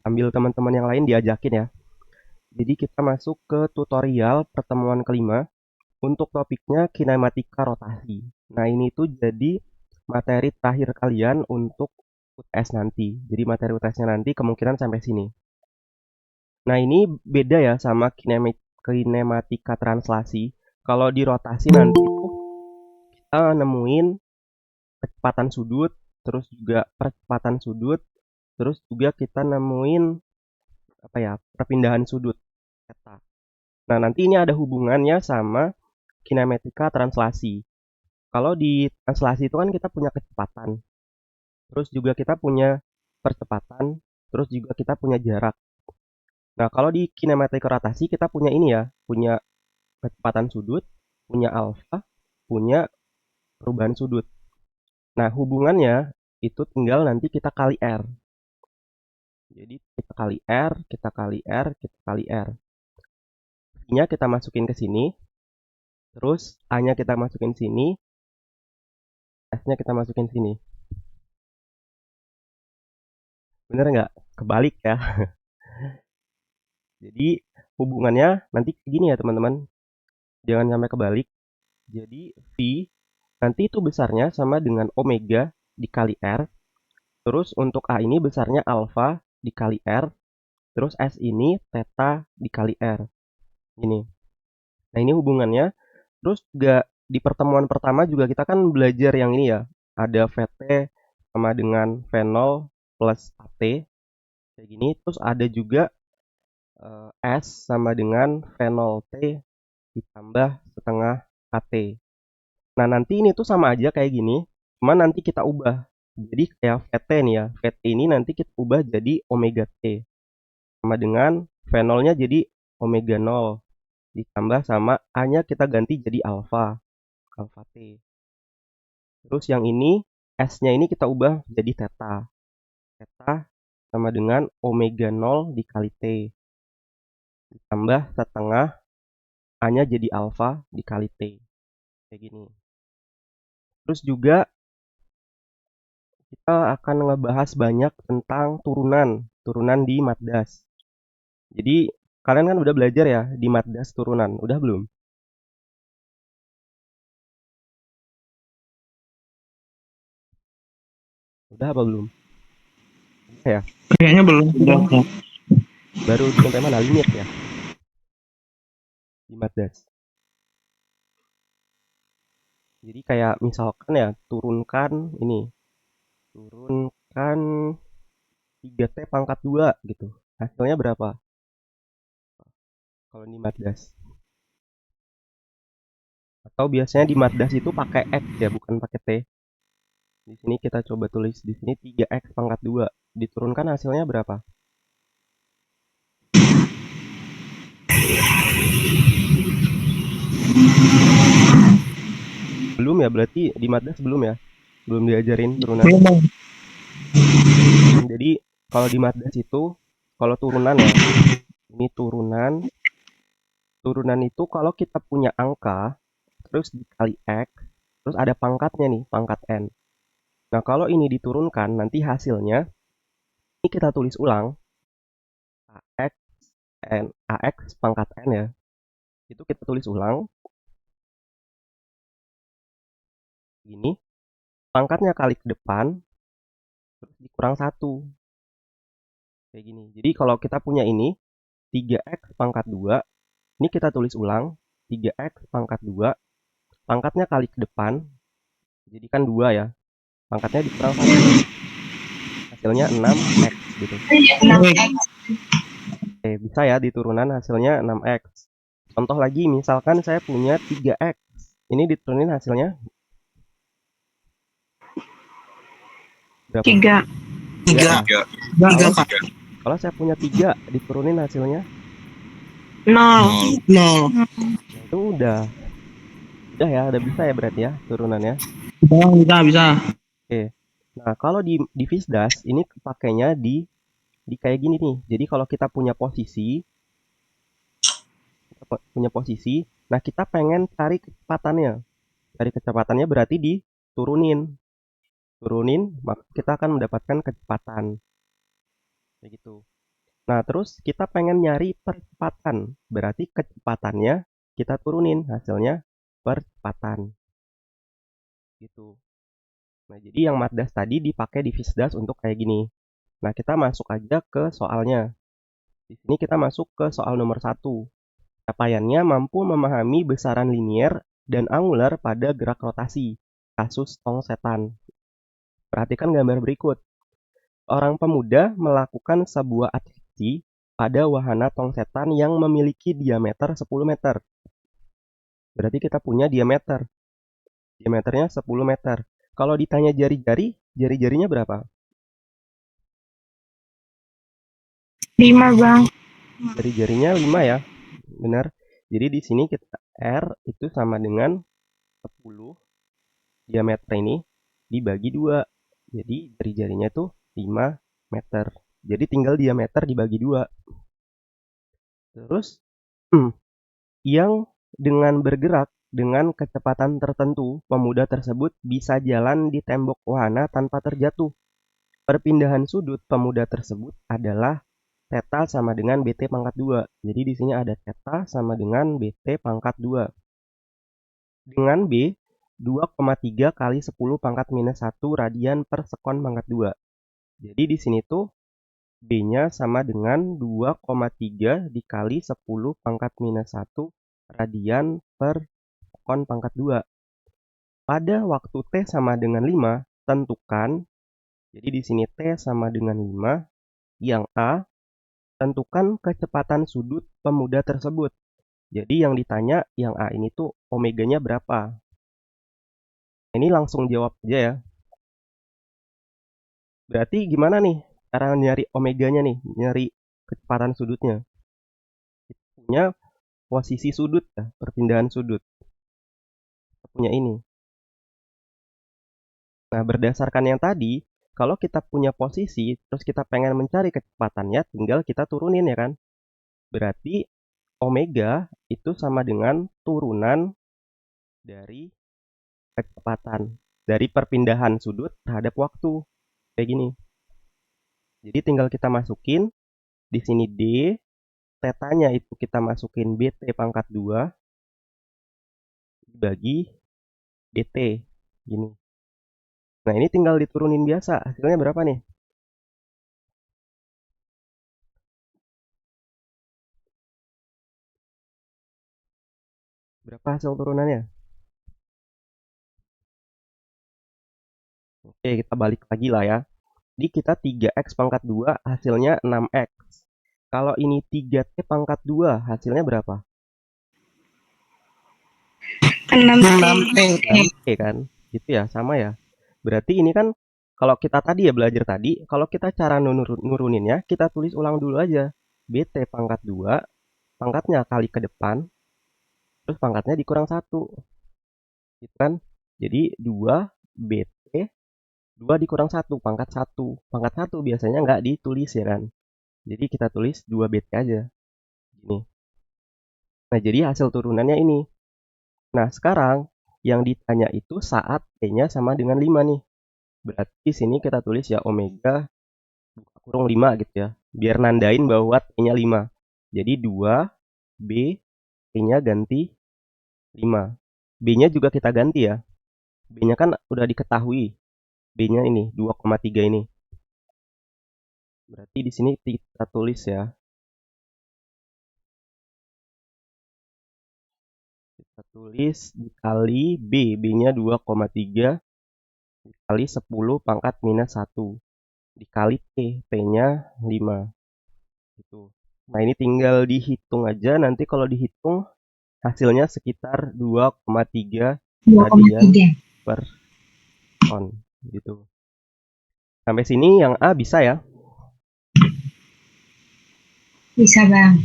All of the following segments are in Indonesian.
Ambil teman-teman yang lain diajakin ya. Jadi kita masuk ke tutorial pertemuan kelima untuk topiknya kinematika rotasi. Nah, ini tuh jadi materi terakhir kalian untuk UTS nanti. Jadi materi UTS-nya nanti kemungkinan sampai sini. Nah, ini beda ya sama kinematika translasi. Kalau di rotasi nanti tuh kita nemuin kecepatan sudut, terus juga percepatan sudut, terus juga kita nemuin apa ya, perpindahan sudut theta. Nah, nanti ini ada hubungannya sama kinematika translasi. Kalau di translasi itu kan kita punya kecepatan, terus juga kita punya percepatan, terus juga kita punya jarak. Nah, kalau di kinematika rotasi kita punya ini ya, punya kecepatan sudut, punya alfa, punya perubahan sudut. Nah, hubungannya itu tinggal nanti kita kali R. Jadi kita kali R, kita kali R, kita kali R. I-nya kita masukin ke sini, terus A-nya kita masukin sini, S-nya kita masukin sini. Bener nggak? Kebalik ya. Jadi hubungannya nanti gini ya teman-teman. Jangan sampai kebalik. Jadi V nanti itu besarnya sama dengan omega dikali R. Terus untuk A ini besarnya alfa dikali R. Terus S ini theta dikali R. Ini. Nah ini hubungannya. Terus juga di pertemuan pertama juga kita kan belajar yang ini ya. Ada VT sama dengan V0 plus AT. Kayak gini. Terus ada juga S sama dengan V0T ditambah setengah AT. Nah, nanti ini tuh sama aja kayak gini, cuma nanti kita ubah. Jadi kayak VT nih ya, VT ini nanti kita ubah jadi omega T. Sama dengan V0-nya jadi omega 0. Ditambah sama A-nya kita ganti jadi alfa, alfa T. Terus yang ini, S-nya ini kita ubah jadi theta. Theta sama dengan omega 0 dikali T. Ditambah setengah A-nya jadi alfa dikali T. Kayak gini. Terus juga kita akan ngebahas banyak tentang turunan di Matdas. Jadi kalian kan udah belajar ya di Matdas turunan, udah belum? Udah apa belum? Udah ya, Kayaknya belum. Udah. baru sampai mana limit ya di Matdas. Jadi kayak misalkan ya turunkan ini, turunkan 3T pangkat 2 gitu. Hasilnya berapa? Kalau di Matdas. Atau biasanya di Matdas itu pakai X ya, bukan pakai T. Di sini kita coba tulis di sini 3X pangkat 2. Diturunkan hasilnya berapa? Belum ya, berarti di Matdas belum ya? Belum diajarin turunan. Belum, Bang. Jadi kalau di Matdas itu, kalau turunan ya, ini turunan. Turunan itu kalau kita punya angka, terus dikali X, terus ada pangkatnya nih, pangkat N. Nah kalau ini diturunkan, nanti hasilnya, ini kita tulis ulang, AX, N, AX pangkat N ya. Itu kita tulis ulang, gini, pangkatnya kali ke depan, terus dikurang 1. Kayak gini. Jadi kalau kita punya ini, 3X pangkat 2, ini kita tulis ulang, 3X pangkat 2, pangkatnya kali ke depan, jadi kan 2 ya, pangkatnya dikurang 1, hasilnya 6X gitu. Oke, bisa ya di turunan hasilnya 6X. Contoh lagi, misalkan saya punya 3X, ini diturunin hasilnya berapa? Tiga. Tiga ya. Tiga, Kalau Kak. kalau saya punya 3, diturunin hasilnya, Nol. Nol. nah itu udah ya, udah bisa ya berarti ya turunannya. Bisa, bisa. Oke. Nah, kalau di Visdas ini pakainya di kayak gini nih. Jadi kalau kita punya posisi, nah kita pengen cari kecepatannya. Cari kecepatannya berarti diturunin. Turunin, maka kita akan mendapatkan kecepatan. Kayak gitu. Nah, terus kita pengen nyari percepatan. Berarti kecepatannya kita turunin, hasilnya percepatan. Gitu. Nah, jadi yang matdas tadi dipakai di Visdas untuk kayak gini. Nah, kita masuk aja ke soalnya. Di sini kita masuk ke soal nomor 1. Capaiannya mampu memahami besaran linier dan angular pada gerak rotasi. Kasus tong setan. Perhatikan gambar berikut. Orang pemuda melakukan sebuah atraksi pada wahana tong setan yang memiliki diameter 10 meter. Berarti kita punya diameter. Diameternya 10 meter. Kalau ditanya jari-jari, jari-jarinya berapa? 5 bang. Jari-jarinya 5 ya. Benar. Jadi di sini kita R itu sama dengan 10 diameter ini dibagi 2. Jadi jari-jarinya tuh 5 meter. Jadi tinggal diameter dibagi 2. Terus yang dengan bergerak dengan kecepatan tertentu, pemuda tersebut bisa jalan di tembok wahana tanpa terjatuh. Perpindahan sudut pemuda tersebut adalah theta sama dengan BT pangkat 2. Jadi di sini ada theta sama dengan BT pangkat 2. Dengan B, 2,3 kali 10 pangkat minus 1 radian per sekon pangkat 2. Jadi di sini tuh B-nya sama dengan 2,3 dikali 10 pangkat minus 1 radian per sekon pangkat 2. Pada waktu T sama dengan 5, tentukan, jadi di sini T sama dengan 5, yang A, tentukan kecepatan sudut pemuda tersebut. Jadi yang ditanya, yang A ini tuh omeganya berapa? Ini langsung jawab aja ya. Berarti gimana nih cara nyari omeganya nih, nyari kecepatan sudutnya? Kita punya posisi sudut ya, perpindahan sudut. Kita punya ini. Nah, berdasarkan yang tadi, kalau kita punya posisi, terus kita pengen mencari kecepatannya, tinggal kita turunin ya kan? Berarti omega itu sama dengan turunan dari kecepatan, dari perpindahan sudut terhadap waktu. Kayak gini. Jadi tinggal kita masukin, di sini D, tetanya itu kita masukin BT pangkat 2, dibagi DT. Gini. Nah, ini tinggal diturunin biasa. Hasilnya berapa nih? Berapa hasil turunannya? Oke, kita balik lagi lah ya. Jadi kita 3x pangkat 2 hasilnya 6x. Kalau ini 3t pangkat 2 hasilnya berapa? 6t kan? Gitu ya, sama ya. Berarti ini kan kalau kita tadi ya belajar tadi, kalau kita cara nuruninnya, kita tulis ulang dulu aja. BT pangkat 2, pangkatnya kali ke depan, terus pangkatnya dikurang 1. Gitu kan? Jadi 2 BT 2 dikurang 1, pangkat 1. Pangkat 1 biasanya nggak ditulis ya kan. Jadi kita tulis 2 BT aja. Gini. Nah, jadi hasil turunannya ini. Nah, sekarang yang ditanya itu saat T-nya sama dengan 5 nih. Berarti di sini kita tulis ya omega kurung 5 gitu ya. Biar nandain bahwa T-nya 5. Jadi 2 B, T-nya ganti 5. B-nya juga kita ganti ya. B-nya kan udah diketahui. B-nya ini 2,3 ini. Berarti di sini kita tulis ya. Kita tulis dikali B. B-nya 2,3 dikali 10 pangkat minus 1. Dikali T. T-nya 5. Gitu. Nah, ini tinggal dihitung aja. Nanti kalau dihitung hasilnya sekitar 2,3 radian per sekon. Gitu. Sampai sini yang A bisa ya? Bisa bang.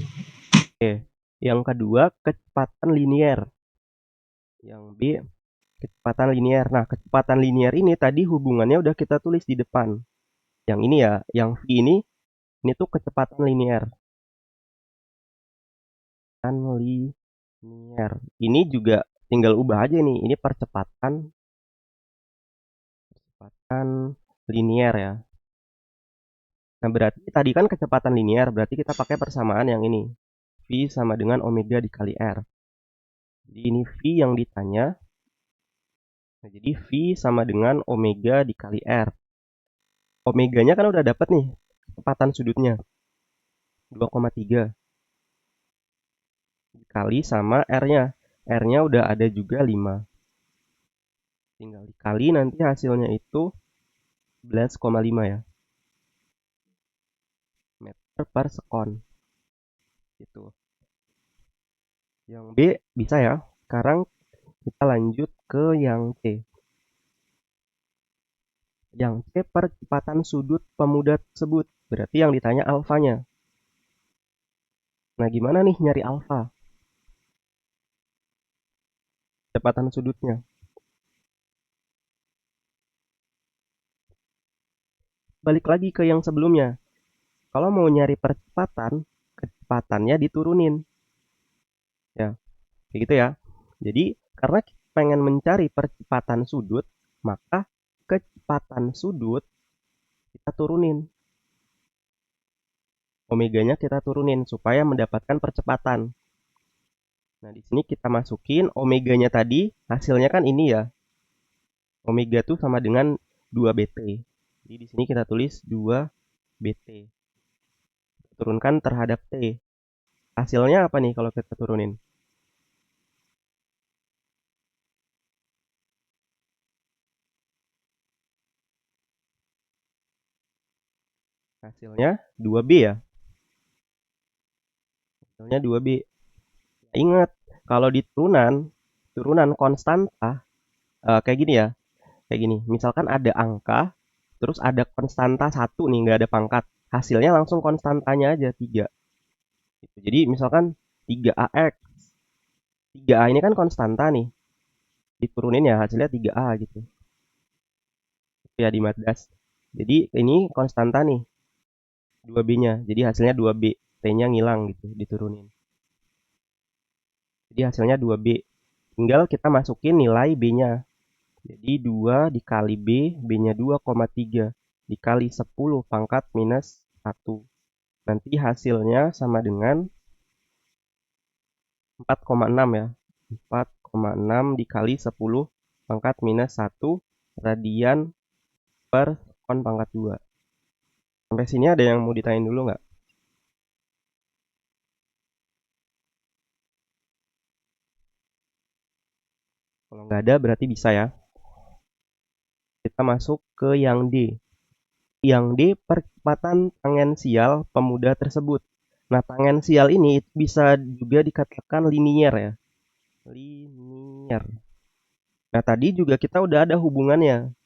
Oke. Yang kedua, kecepatan linier. Yang B, kecepatan linier. Nah, kecepatan linier ini tadi hubungannya udah kita tulis di depan. Yang ini ya, yang V ini tuh kecepatan linier. Linier. Ini juga tinggal ubah aja nih. Ini percepatan linier ya. Nah, berarti tadi kan kecepatan linear, berarti kita pakai persamaan yang ini. V sama dengan omega dikali R. Jadi ini V yang ditanya. Nah, jadi V sama dengan omega dikali R. Omeganya kan udah dapat nih, kecepatan sudutnya. 2,3 dikali sama R-nya. R-nya udah ada juga 5. Tinggal dikali, nanti hasilnya itu 11,5 ya. Meter per sekon. Gitu. Yang B bisa ya. Sekarang kita lanjut ke yang C. Yang C percepatan sudut pemuda tersebut. Berarti yang ditanya alfanya. Nah, gimana nih nyari alfa? Kecepatan sudutnya. Balik lagi ke yang sebelumnya. Kalau mau nyari percepatan, kecepatannya diturunin. Ya, kayak gitu ya. Jadi, karena kita pengen mencari percepatan sudut, maka kecepatan sudut kita turunin. Omeganya kita turunin supaya mendapatkan percepatan. Nah, di sini kita masukin omeganya tadi, hasilnya kan ini ya. Omega tuh sama dengan 2BT. Jadi di sini kita tulis 2BT. Turunkan terhadap T. Hasilnya apa nih kalau kita turunin? Hasilnya 2B ya. Hasilnya 2B. Ingat, kalau di turunan konstanta, kayak gini ya. Kayak gini, misalkan ada angka, terus ada konstanta 1 nih, nggak ada pangkat. Hasilnya langsung konstantanya aja, 3. Gitu. Jadi misalkan 3AX. 3A ini kan konstanta nih. Diturunin ya hasilnya 3A gitu. Ya di Matdas. Jadi ini konstanta nih. 2B-nya. Jadi hasilnya 2B. T-nya ngilang gitu, diturunin. Jadi hasilnya 2B. Tinggal kita masukin nilai B-nya. Jadi 2 dikali B, B-nya 2,3 dikali 10 pangkat minus 1. Nanti hasilnya sama dengan 4,6 ya. 4,6 dikali 10 pangkat minus 1 radian per sekon pangkat 2. Sampai sini ada yang mau ditanyain dulu nggak? Kalau nggak ada berarti bisa ya. Kita masuk ke yang D. Yang D percepatan tangensial pemuda tersebut. Nah, tangensial ini bisa juga dikatakan linier ya. Linier. Nah, tadi juga kita udah ada hubungannya.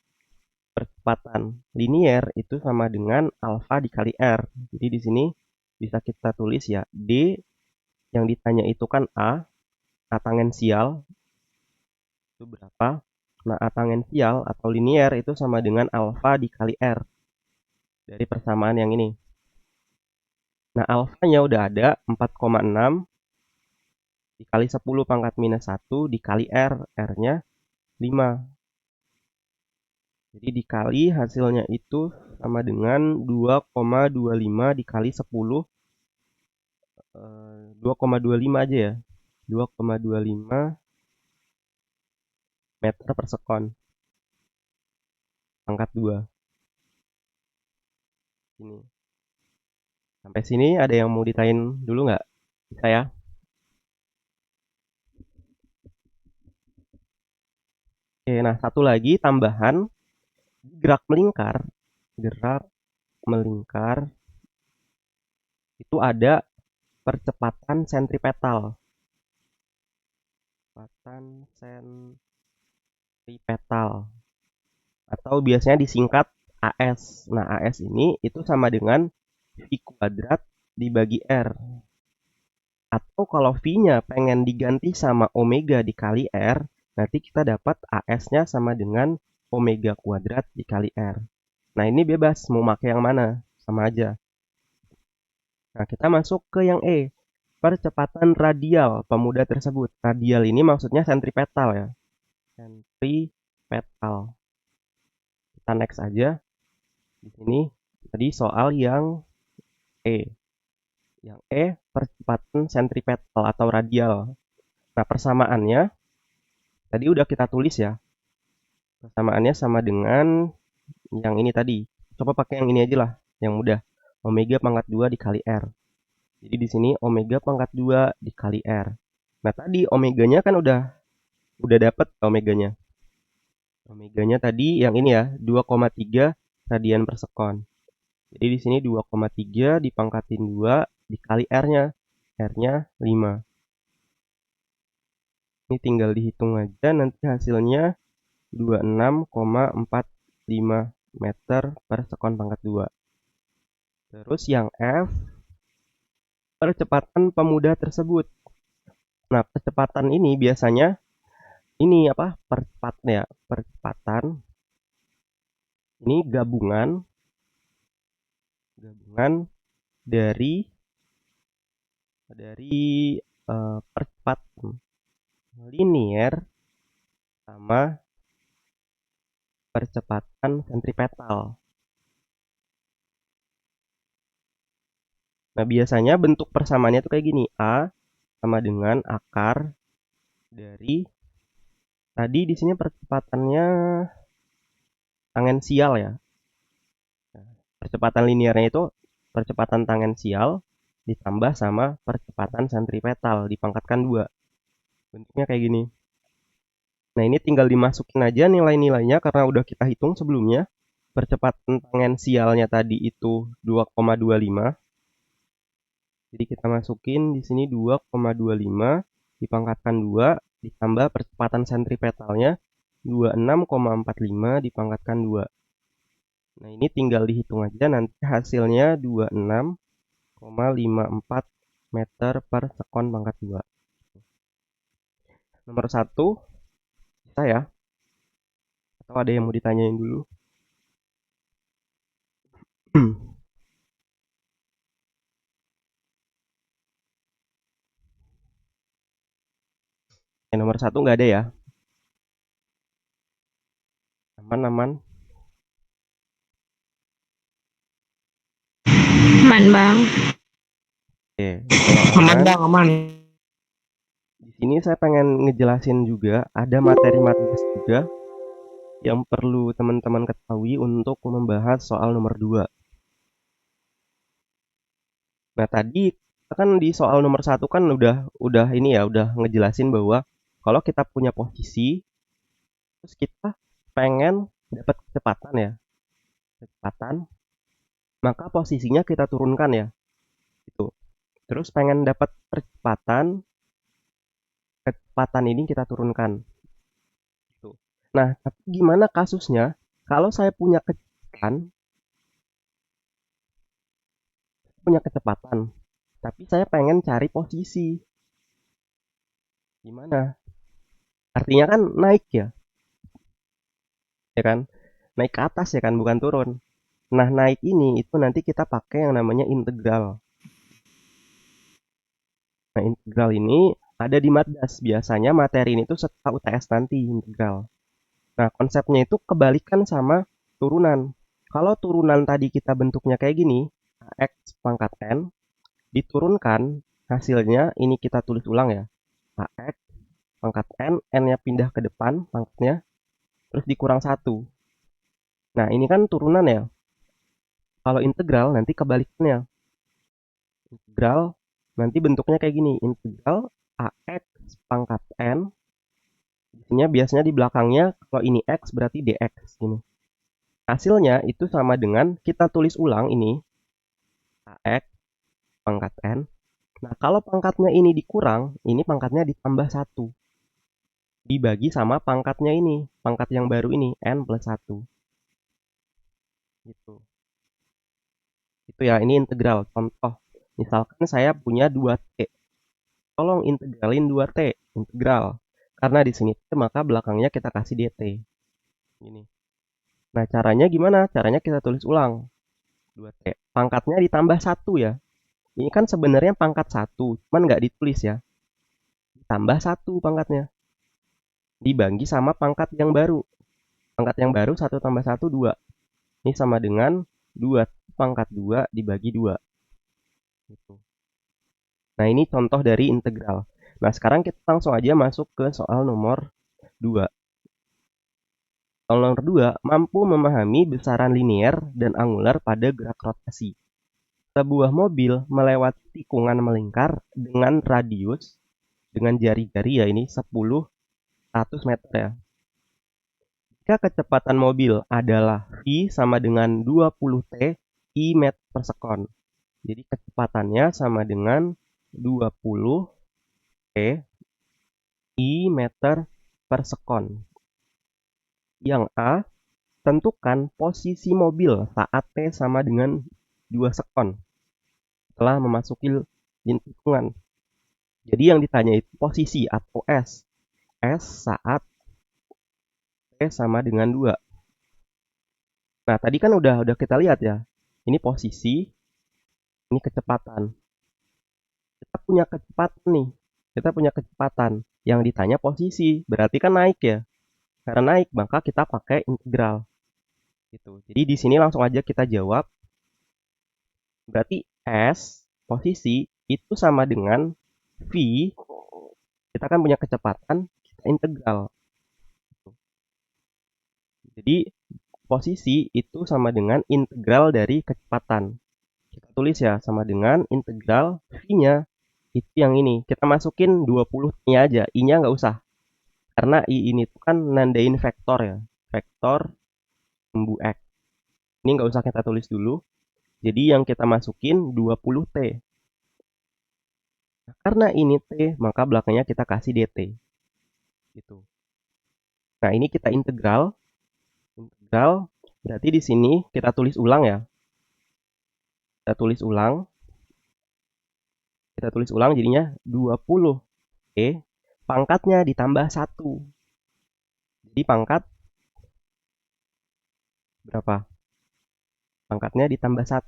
Percepatan linier itu sama dengan alfa dikali R. Jadi di sini bisa kita tulis ya, D yang ditanya itu kan A tangensial itu berapa? Nah, A tangensial atau linier itu sama dengan alfa dikali R dari persamaan yang ini. Nah, alfanya udah ada 4,6 dikali 10 pangkat minus 1 dikali R. R-nya 5. Jadi dikali hasilnya itu sama dengan 2,25 dikali 10. 2,25 aja ya. 2,25 meter per sekon. Pangkat 2. Ini. Sampai sini ada yang mau ditanyain dulu nggak? Bisa ya? Oke, nah satu lagi tambahan. Gerak melingkar itu ada percepatan sentripetal. Atau biasanya disingkat AS. Nah, AS ini itu sama dengan V kuadrat dibagi R. Atau kalau V-nya pengen diganti sama omega dikali R, nanti kita dapat AS-nya sama dengan omega kuadrat dikali R. Nah, ini bebas mau pakai yang mana, sama aja. Nah, kita masuk ke yang E. Percepatan radial pemuda tersebut. Radial ini maksudnya sentripetal ya. Sentripetal. Kita next aja. Di sini kita Tadi soal yang E. Yang E percepatan sentripetal atau radial. Nah, persamaannya tadi udah kita tulis ya. Persamaannya sama dengan yang ini tadi. Coba pakai yang ini aja lah, yang mudah. Omega pangkat 2 dikali R. Jadi di sini omega pangkat 2 dikali R. Nah, tadi omeganya kan udah dapet omeganya. Omeganya tadi yang ini ya, 2,3 radian per sekon. Jadi di sini 2,3 dipangkatin 2 dikali R-nya. R-nya 5. Ini tinggal dihitung aja, nanti hasilnya 26,45 meter per sekon pangkat 2. Terus yang F, percepatan pemuda tersebut. Nah, percepatan ini biasanya ini apa? Percepatan ini gabungan dari percepatan linier sama percepatan sentripetal. Nah, biasanya bentuk persamaannya tuh kayak gini. A sama dengan akar dari tadi di sini percepatannya tangensial ya. Nah, percepatan liniernya itu percepatan tangensial ditambah sama percepatan sentripetal dipangkatkan 2. Bentuknya kayak gini. Nah, ini tinggal dimasukin aja nilai-nilainya karena udah kita hitung sebelumnya. Percepatan tangensialnya tadi itu 2,25. Jadi kita masukin di sini 2,25 dipangkatkan 2 ditambah percepatan sentripetalnya 26,45 dipangkatkan 2. Nah, ini tinggal dihitung aja nanti hasilnya 26,54 meter per sekon pangkat 2. Nomor 1 bisa ya? Atau ada yang mau ditanyain dulu? Nomor 1 nggak ada ya? Aman. Aman, Bang. Oke, kalau Aman bang, aman. di sini saya pengen ngejelasin juga ada materi-materi juga yang perlu teman-teman ketahui untuk membahas soal nomor 2. Nah, tadi kan di soal nomor 1 kan udah ini ya, udah ngejelasin bahwa kalau kita punya posisi terus kita pengen dapat kecepatan, maka posisinya kita turunkan ya. Itu. Terus pengen dapat kecepatan ini kita turunkan. Gitu. Nah, tapi gimana kasusnya kalau saya punya kecepatan, tapi saya pengen cari posisi. Gimana? Artinya kan naik ya kan? Naik ke atas ya kan, bukan turun. Nah, naik ini itu nanti kita pakai yang namanya integral. Nah, integral ini ada di Matdas. Biasanya materi ini tuh setelah UTS nanti integral. Nah, konsepnya itu kebalikan sama turunan. Kalau turunan tadi kita bentuknya kayak gini, X pangkat N, diturunkan hasilnya, ini kita tulis ulang ya. AX pangkat N, N-nya pindah ke depan pangkatnya, terus dikurang 1. Nah, ini kan turunan ya. Kalau integral nanti kebalikannya. Integral nanti bentuknya kayak gini. Integral AX pangkat N. Biasanya di belakangnya kalau ini X berarti DX gini. Hasilnya itu sama dengan kita tulis ulang ini AX pangkat N. Nah, kalau pangkatnya ini dikurang, ini pangkatnya ditambah 1. Dibagi sama pangkatnya ini, pangkat yang baru ini, N plus 1. Gitu. Itu ya, ini integral. Contoh, misalkan saya punya 2T. Tolong integralin 2T, integral. Karena di sini T, maka belakangnya kita kasih DT. Ini. Nah, caranya gimana? Caranya kita tulis ulang. 2T. Pangkatnya ditambah 1 ya. Ini kan sebenarnya pangkat 1, cuman nggak ditulis ya. Ditambah 1 pangkatnya. Dibagi sama pangkat yang baru. Pangkat yang baru 1 tambah 1, 2. Ini sama dengan 2 pangkat 2 dibagi 2. Gitu. Nah, ini contoh dari integral. Nah, sekarang kita langsung aja masuk ke soal nomor 2. Soal nomor 2, mampu memahami besaran linier dan angular pada gerak rotasi. Sebuah mobil melewati tikungan melingkar dengan radius dengan jari-jari ya ini 100 meter ya. Jika kecepatan mobil adalah V sama dengan 20 T I meter per sekon. Jadi kecepatannya sama dengan 20 T I meter per sekon. Yang A, tentukan posisi mobil saat T sama dengan 2 sekon setelah memasuki tikungan. Jadi yang ditanya itu posisi atau S. S saat T sama dengan 2. Nah, tadi kan udah kita lihat ya. Ini posisi, ini kecepatan. Kita punya kecepatan nih. Kita punya kecepatan. Yang ditanya posisi, berarti kan naik ya. Karena naik, maka kita pakai integral. Gitu. Jadi di sini langsung aja kita jawab. Berarti S, posisi, itu sama dengan V. Kita kan punya kecepatan, kita integral. Jadi posisi itu sama dengan integral dari kecepatan. Kita tulis ya, sama dengan integral V-nya. Itu yang ini. Kita masukin 20-nya aja. I-nya nggak usah. Karena I ini tuh kan nandain vektor ya. Vektor sumbu X. Ini nggak usah kita tulis dulu. Jadi yang kita masukin 20T. Nah, karena ini T, maka belakangnya kita kasih DT. Gitu. Nah, ini kita integral. Integral berarti di sini kita tulis ulang ya. Kita tulis ulang. Kita tulis ulang jadinya 20 T pangkatnya ditambah 1. Jadi pangkat berapa? Pangkatnya ditambah 1.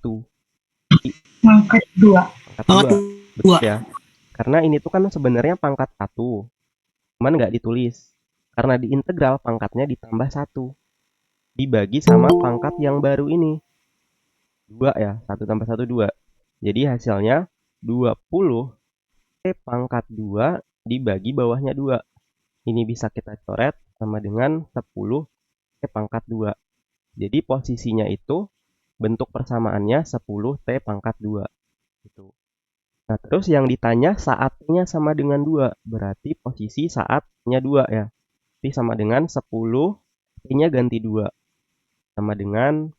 Pangkat 2. Pangkat 2. Betul ya. Karena ini tuh kan sebenarnya pangkat 1. Cuman nggak ditulis. Karena di integral pangkatnya ditambah 1. Dibagi sama pangkat yang baru ini. 2 ya. 1 tambah 1, 2. Jadi hasilnya 20 T pangkat 2 dibagi bawahnya 2. Ini bisa kita coret sama dengan 10 T pangkat 2. Jadi posisinya itu bentuk persamaannya 10 T pangkat 2. Gitu. Nah, terus yang ditanya saatnya sama dengan 2. Berarti posisi saatnya 2 ya. Jadi sama dengan 10 T-nya ganti 2. Sama dengan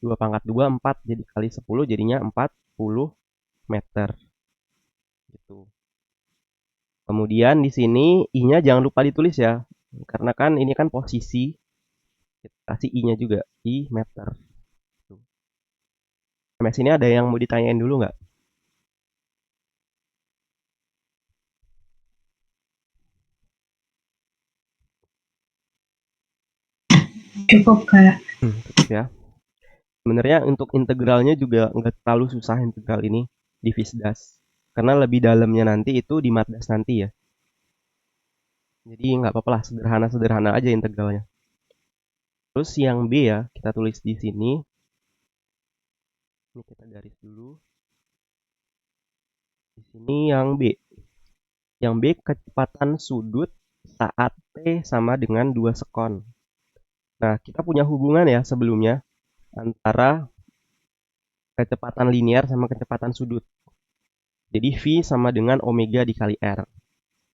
2 pangkat 2, 4. Jadi kali 10 jadinya 40 meter. Gitu. Kemudian di sini I-nya jangan lupa ditulis ya. Karena kan ini kan posisi. Kita kasih I-nya juga. I meter. Sampai sini ada yang mau ditanyain dulu nggak? Cukup, Kak. Cukup ya. Sebenarnya untuk integralnya juga nggak terlalu susah integral ini di Fisdas. Karena lebih dalamnya nanti itu di Matdas nanti ya. Jadi nggak apa-apa lah, sederhana-sederhana aja integralnya. Terus yang B ya, kita tulis di sini. Ini kita garis dulu. Di sini yang B. Yang B kecepatan sudut saat T sama dengan 2 sekon. Nah, kita punya hubungan ya sebelumnya antara kecepatan linear sama kecepatan sudut. Jadi V sama dengan omega dikali R.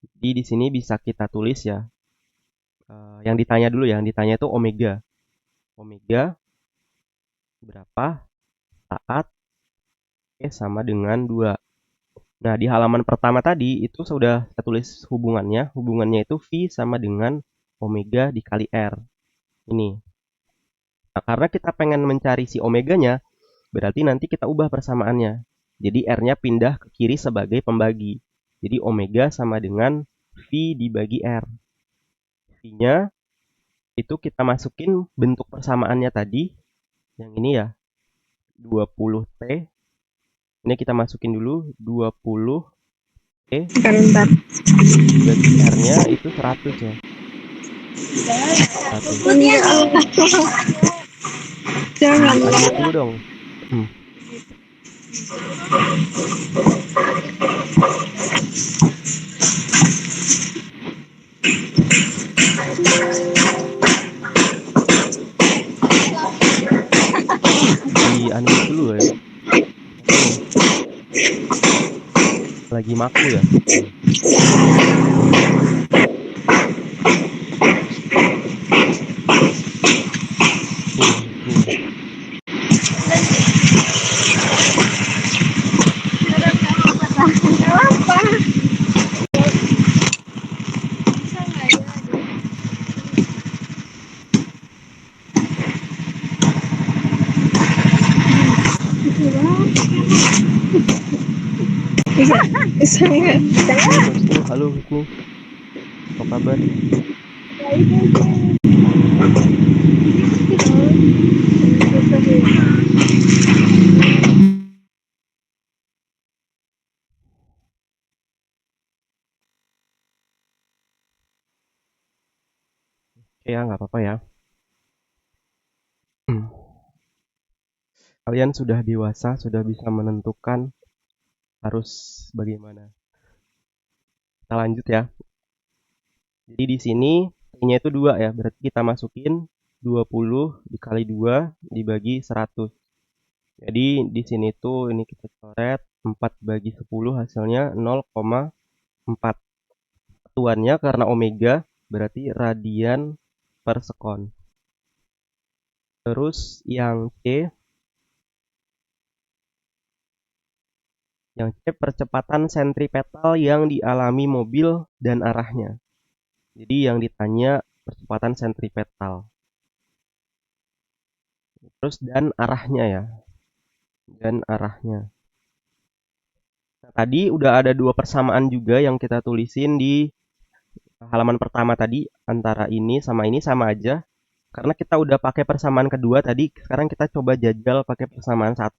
Jadi di sini bisa kita tulis ya. Yang ditanya dulu ya, yang ditanya itu omega. Omega berapa saat T sama dengan 2. Nah, di halaman pertama tadi itu sudah saya tulis hubungannya. Hubungannya itu V sama dengan omega dikali R. Ini. Nah, karena kita pengen mencari si omeganya, berarti nanti kita ubah persamaannya. Jadi R-nya pindah ke kiri sebagai pembagi. Jadi omega sama dengan V dibagi R. V-nya itu kita masukin bentuk persamaannya tadi. Yang ini ya. 20T. Ini kita masukin dulu 20T. Bentar. Bagi R-nya itu 100 ya. 100. Jangan. Lanjut dulu dong. Di unmute dulu ya. Apa nih? Lagi maku ya? Nih. Halo Husnu. Apa kabar? Ya, nggak apa-apa ya. Kalian sudah dewasa, sudah bisa menentukan harus bagaimana. Kita lanjut ya. Jadi di sini T-nya itu 2 ya, berarti kita masukin 20 dikali 2 dibagi 100. Jadi di sini tuh ini kita coret 4 bagi 10 hasilnya 0,4. Satuannya karena omega berarti radian per sekon. Terus yang C percepatan sentripetal yang dialami mobil dan arahnya. Jadi yang ditanya percepatan sentripetal. Terus dan arahnya ya. Dan arahnya. Nah, tadi udah ada 2 persamaan juga yang kita tulisin di halaman pertama tadi. Antara ini sama aja. Karena kita udah pakai persamaan kedua tadi, sekarang kita coba jajal pakai persamaan 1.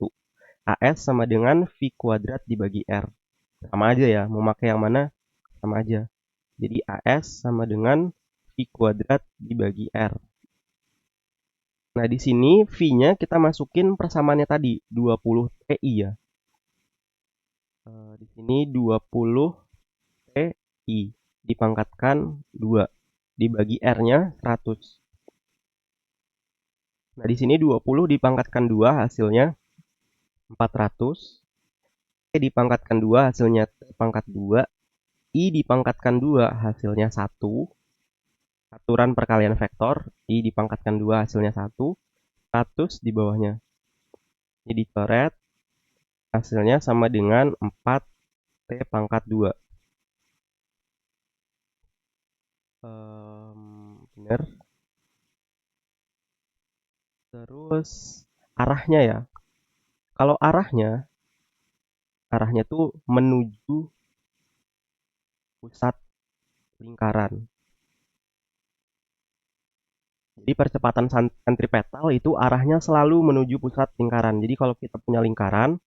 AS sama dengan V kuadrat dibagi R. Sama aja ya, mau pakai yang mana sama aja. Jadi AS sama dengan V kuadrat dibagi R. Nah, di sini V-nya kita masukin persamaannya tadi, 20 TI ya. Di sini 20 TI dipangkatkan 2. Dibagi R-nya 100. Nah, di sini 20 dipangkatkan 2 hasilnya 400. T dipangkatkan 2 hasilnya T pangkat 2. I dipangkatkan 2 hasilnya 1. Aturan perkalian vektor. I dipangkatkan 2 hasilnya 1. 100 di bawahnya. Jadi coret. Hasilnya sama dengan 4 T pangkat 2. Bener. Terus arahnya ya. Kalau arahnya tuh menuju pusat lingkaran. Jadi percepatan sentripetal itu arahnya selalu menuju pusat lingkaran. Jadi kalau kita punya lingkaran,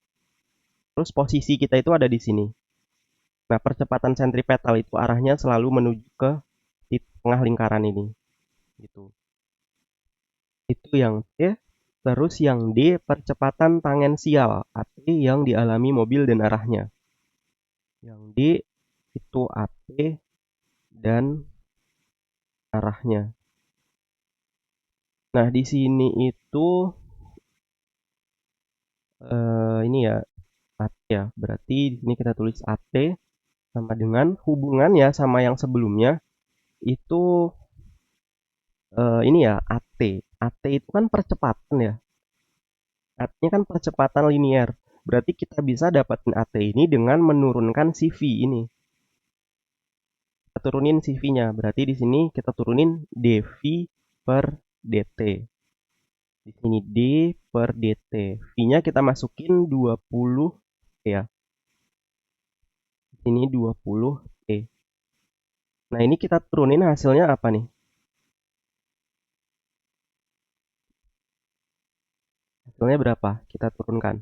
terus posisi kita itu ada di sini. Nah, percepatan sentripetal itu arahnya selalu menuju ke tengah lingkaran ini. Gitu. Itu yang C. Terus yang D, percepatan tangensial AT yang dialami mobil dan arahnya. Yang D itu AT dan arahnya. Nah, di sini itu ini ya AT ya. Berarti di sini kita tulis AT sama dengan hubungannya sama yang sebelumnya itu ini ya AT. AT itu kan percepatan ya. AT-nya kan percepatan linier. Berarti kita bisa dapatin AT ini dengan menurunkan CV ini. Kita turunin CV-nya. Berarti di sini kita turunin dV per dt. Di sini d per dt. V-nya kita masukin 20 ya. Di sini 20 T. Nah, ini kita turunin hasilnya apa nih? Hasilnya berapa? Kita turunkan.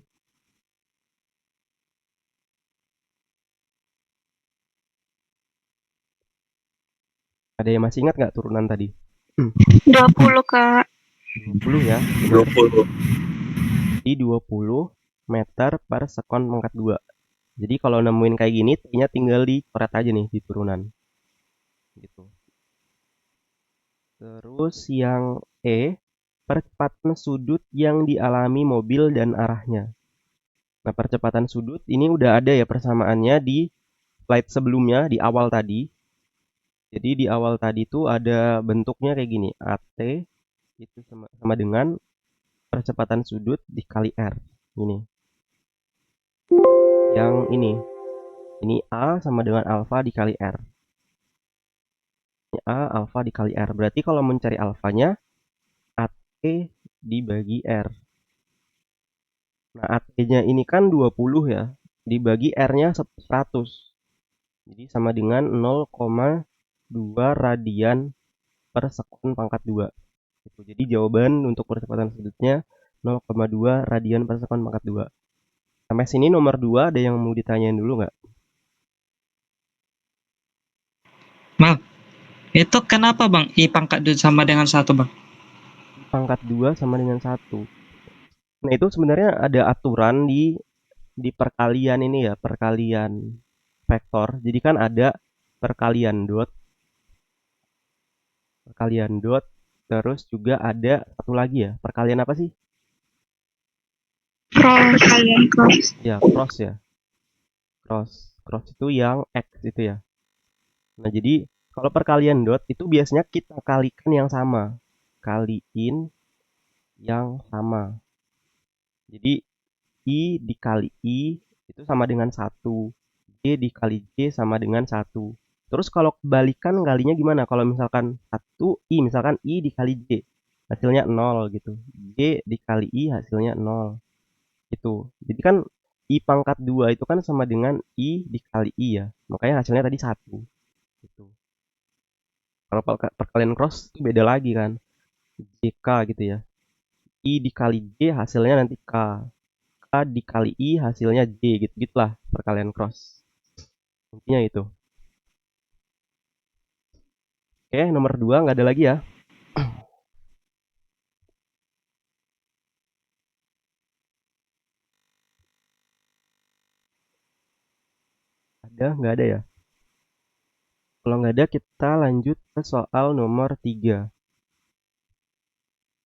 Ada yang masih ingat nggak turunan tadi? 20, Kak. 20 ya. 20. Jadi 20 meter per sekon pangkat 2. Jadi kalau nemuin kayak gini, T-nya tinggal dicoret aja nih di turunan. Gitu. Terus yang E, percepatan sudut yang dialami mobil dan arahnya. Nah, percepatan sudut ini udah ada ya persamaannya di slide sebelumnya, di awal tadi. Jadi di awal tadi tuh ada bentuknya kayak gini. AT itu sama dengan percepatan sudut dikali R. Ini. Yang ini. Ini A sama dengan alfa dikali R. Ini A alfa dikali R. Berarti kalau mencari alfanya, AT dibagi R. Nah, AT-nya ini kan 20 ya. Dibagi R-nya 100. Jadi sama dengan 0,2 radian per sekon pangkat 2. Gitu. Jadi jawaban untuk percepatan sudutnya 0,2 radian per sekon pangkat 2. Sampai sini nomor 2 ada yang mau ditanyain dulu nggak? Bang, itu kenapa Bang I pangkat 2 sama dengan 1 Bang? Pangkat 2 sama dengan 1. Nah, itu sebenarnya ada aturan di perkalian ini ya, perkalian vektor. Jadi kan ada perkalian dot, terus juga ada satu lagi ya, perkalian apa sih? Kalian cross. Ya, cross ya. Cross itu yang X itu ya. Nah, jadi kalau perkalian dot itu biasanya kita kalikan yang sama. Kaliin yang sama. Jadi I dikali I itu sama dengan 1. J dikali J sama dengan 1. Terus kalau kebalikan kalinya gimana? Kalau misalkan 1 I, misalkan I dikali J, hasilnya 0 gitu. J dikali I hasilnya 0. Gitu. Jadi kan I pangkat 2 itu kan sama dengan I dikali I ya. Makanya hasilnya tadi 1. Gitu. Kalau perkalian cross itu beda lagi kan. JK gitu ya. I dikali J hasilnya nanti K. K dikali I hasilnya J gitu-gitulah perkalian cross. Intinya itu. Oke, nomor 2 nggak ada lagi ya. Ada, nggak ada ya? Kalau nggak ada, kita lanjut ke soal nomor 3.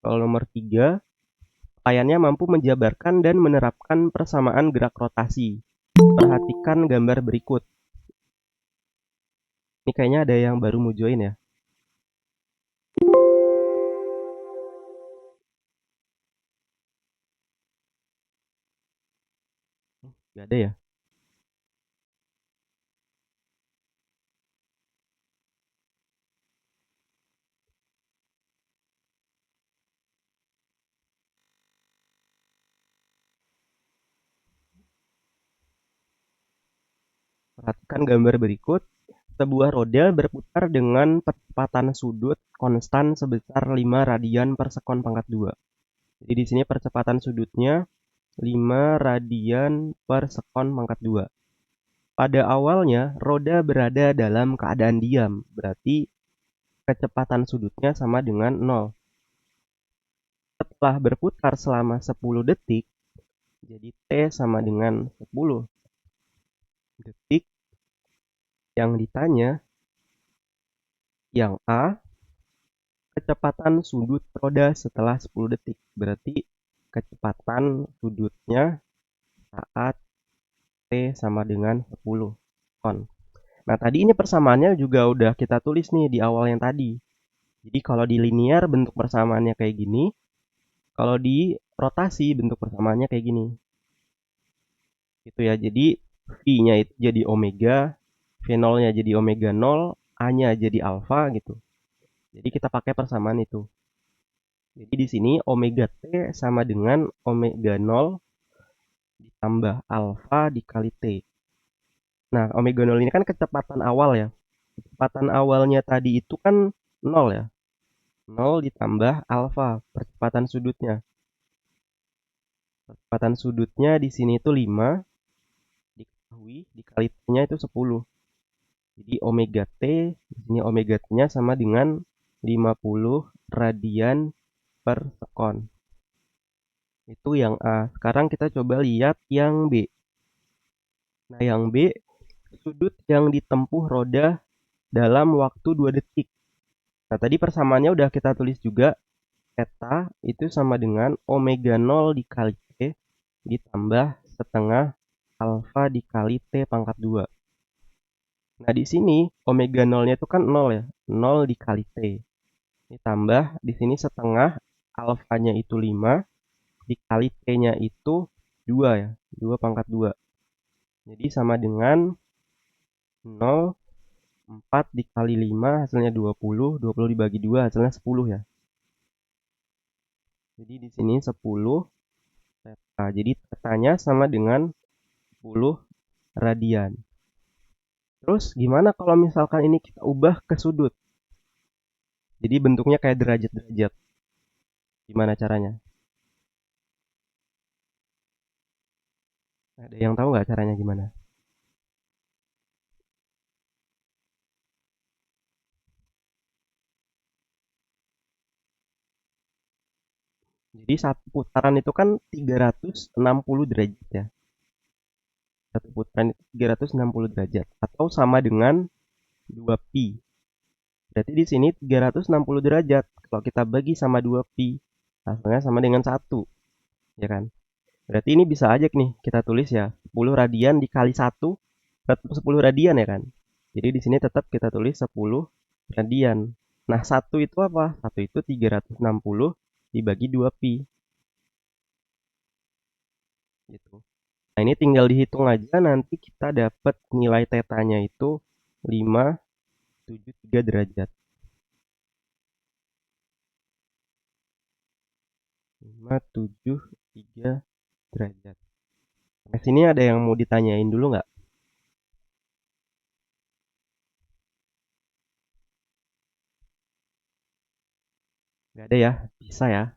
Soal nomor 3, layarnya mampu menjabarkan dan menerapkan persamaan gerak rotasi. Perhatikan gambar berikut. Ini kayaknya ada yang baru mau join ya. Nggak ada ya? Perhatikan gambar berikut. Sebuah roda berputar dengan percepatan sudut konstan sebesar 5 radian per sekon pangkat 2. Jadi di sini percepatan sudutnya 5 radian per sekon pangkat 2. Pada awalnya, roda berada dalam keadaan diam, berarti kecepatan sudutnya sama dengan 0. Setelah berputar selama 10 detik, jadi T sama dengan 10 detik. Yang ditanya, yang A, kecepatan sudut roda setelah 10 detik. Berarti kecepatan sudutnya saat T sama dengan 10 ton. Nah, tadi ini persamaannya juga udah kita tulis nih di awal yang tadi. Jadi kalau di linear bentuk persamaannya kayak gini, kalau di rotasi bentuk persamaannya kayak gini. Gitu ya. Jadi V-nya itu jadi omega, V0-nya jadi omega 0, A-nya jadi alfa gitu. Jadi kita pakai persamaan itu. Jadi di sini omega T sama dengan omega 0 ditambah alfa dikali T. Nah, omega 0 ini kan kecepatan awal ya. Kecepatan awalnya tadi itu kan 0 ya. 0 ditambah alfa, percepatan sudutnya. Percepatan sudutnya di sini itu 5, diketahui dikali T-nya itu 10. Jadi omega T, di sini omega T-nya sama dengan 50 radian per sekon. Itu yang A. Sekarang kita coba lihat yang B. Nah, yang B, sudut yang ditempuh roda dalam waktu 2 detik. Nah, tadi persamaannya udah kita tulis juga. Theta itu sama dengan omega 0 dikali T ditambah setengah alfa dikali T pangkat 2. Nah, di sini omega 0-nya itu kan 0 ya. 0 dikali T. Ditambah di sini setengah alfanya itu 5 dikali T-nya itu 2 ya. 2 pangkat 2. Jadi sama dengan 0, 4 dikali 5 hasilnya 20. 20 dibagi 2 hasilnya 10 ya. Jadi di sini 10 theta. Jadi tetanya sama dengan 10 radian. Terus gimana kalau misalkan ini kita ubah ke sudut? Jadi bentuknya kayak derajat-derajat. Gimana caranya? Ada yang tahu nggak caranya gimana? Jadi satu putaran itu kan 360 derajat ya. Satu putaran itu 360 derajat. Atau sama dengan 2pi. Berarti di sini 360 derajat. Kalau kita bagi sama 2pi, hasilnya sama dengan 1. Ya kan? Berarti ini bisa aja nih kita tulis ya. 10 radian dikali 1, tetap 10 radian ya kan? Jadi di sini tetap kita tulis 10 radian. Nah, 1 itu apa? 1 itu 360 dibagi 2pi. Gitu. Nah, ini tinggal dihitung aja, nanti kita dapat nilai tetanya itu 573 derajat. 573 derajat. Nah, sini ada yang mau ditanyain dulu nggak? Nggak ada ya? Bisa ya.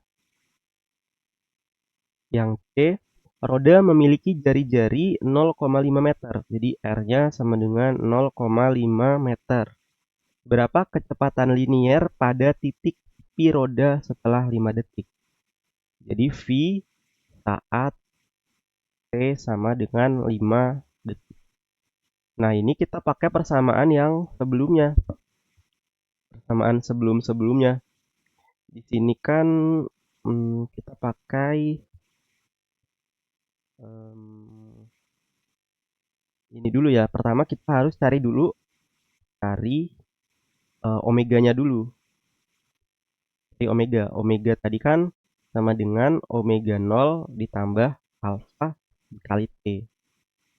Yang C, roda memiliki jari-jari 0,5 meter. Jadi R-nya sama dengan 0,5 meter. Berapa kecepatan linier pada titik pi roda setelah 5 detik? Jadi V saat T sama dengan 5 detik. Nah, ini kita pakai persamaan yang sebelumnya. Persamaan sebelum-sebelumnya. Di sini kan kita pakai ini dulu ya. Pertama kita harus cari omeganya dulu. Cari omega. Omega tadi kan sama dengan omega 0 ditambah alfa dikali T.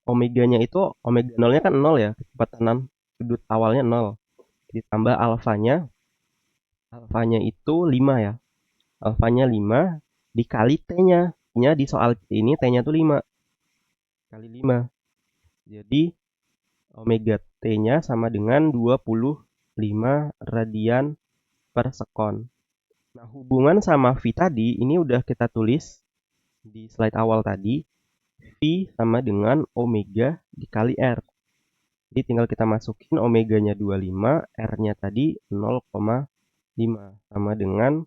Omeganya itu, omega 0-nya kan 0 ya. Kecepatan sudut awalnya 0. Ditambah alfanya itu 5 ya. Alfanya 5 dikali T-nya. T-nya di soal ini T-nya tuh 5. Kali 5. Jadi omega T-nya sama dengan 25 radian per sekon. Nah, hubungan sama V tadi ini udah kita tulis di slide awal tadi. V sama dengan omega dikali R. Jadi tinggal kita masukin omeganya 25, R-nya tadi 0,5. Sama dengan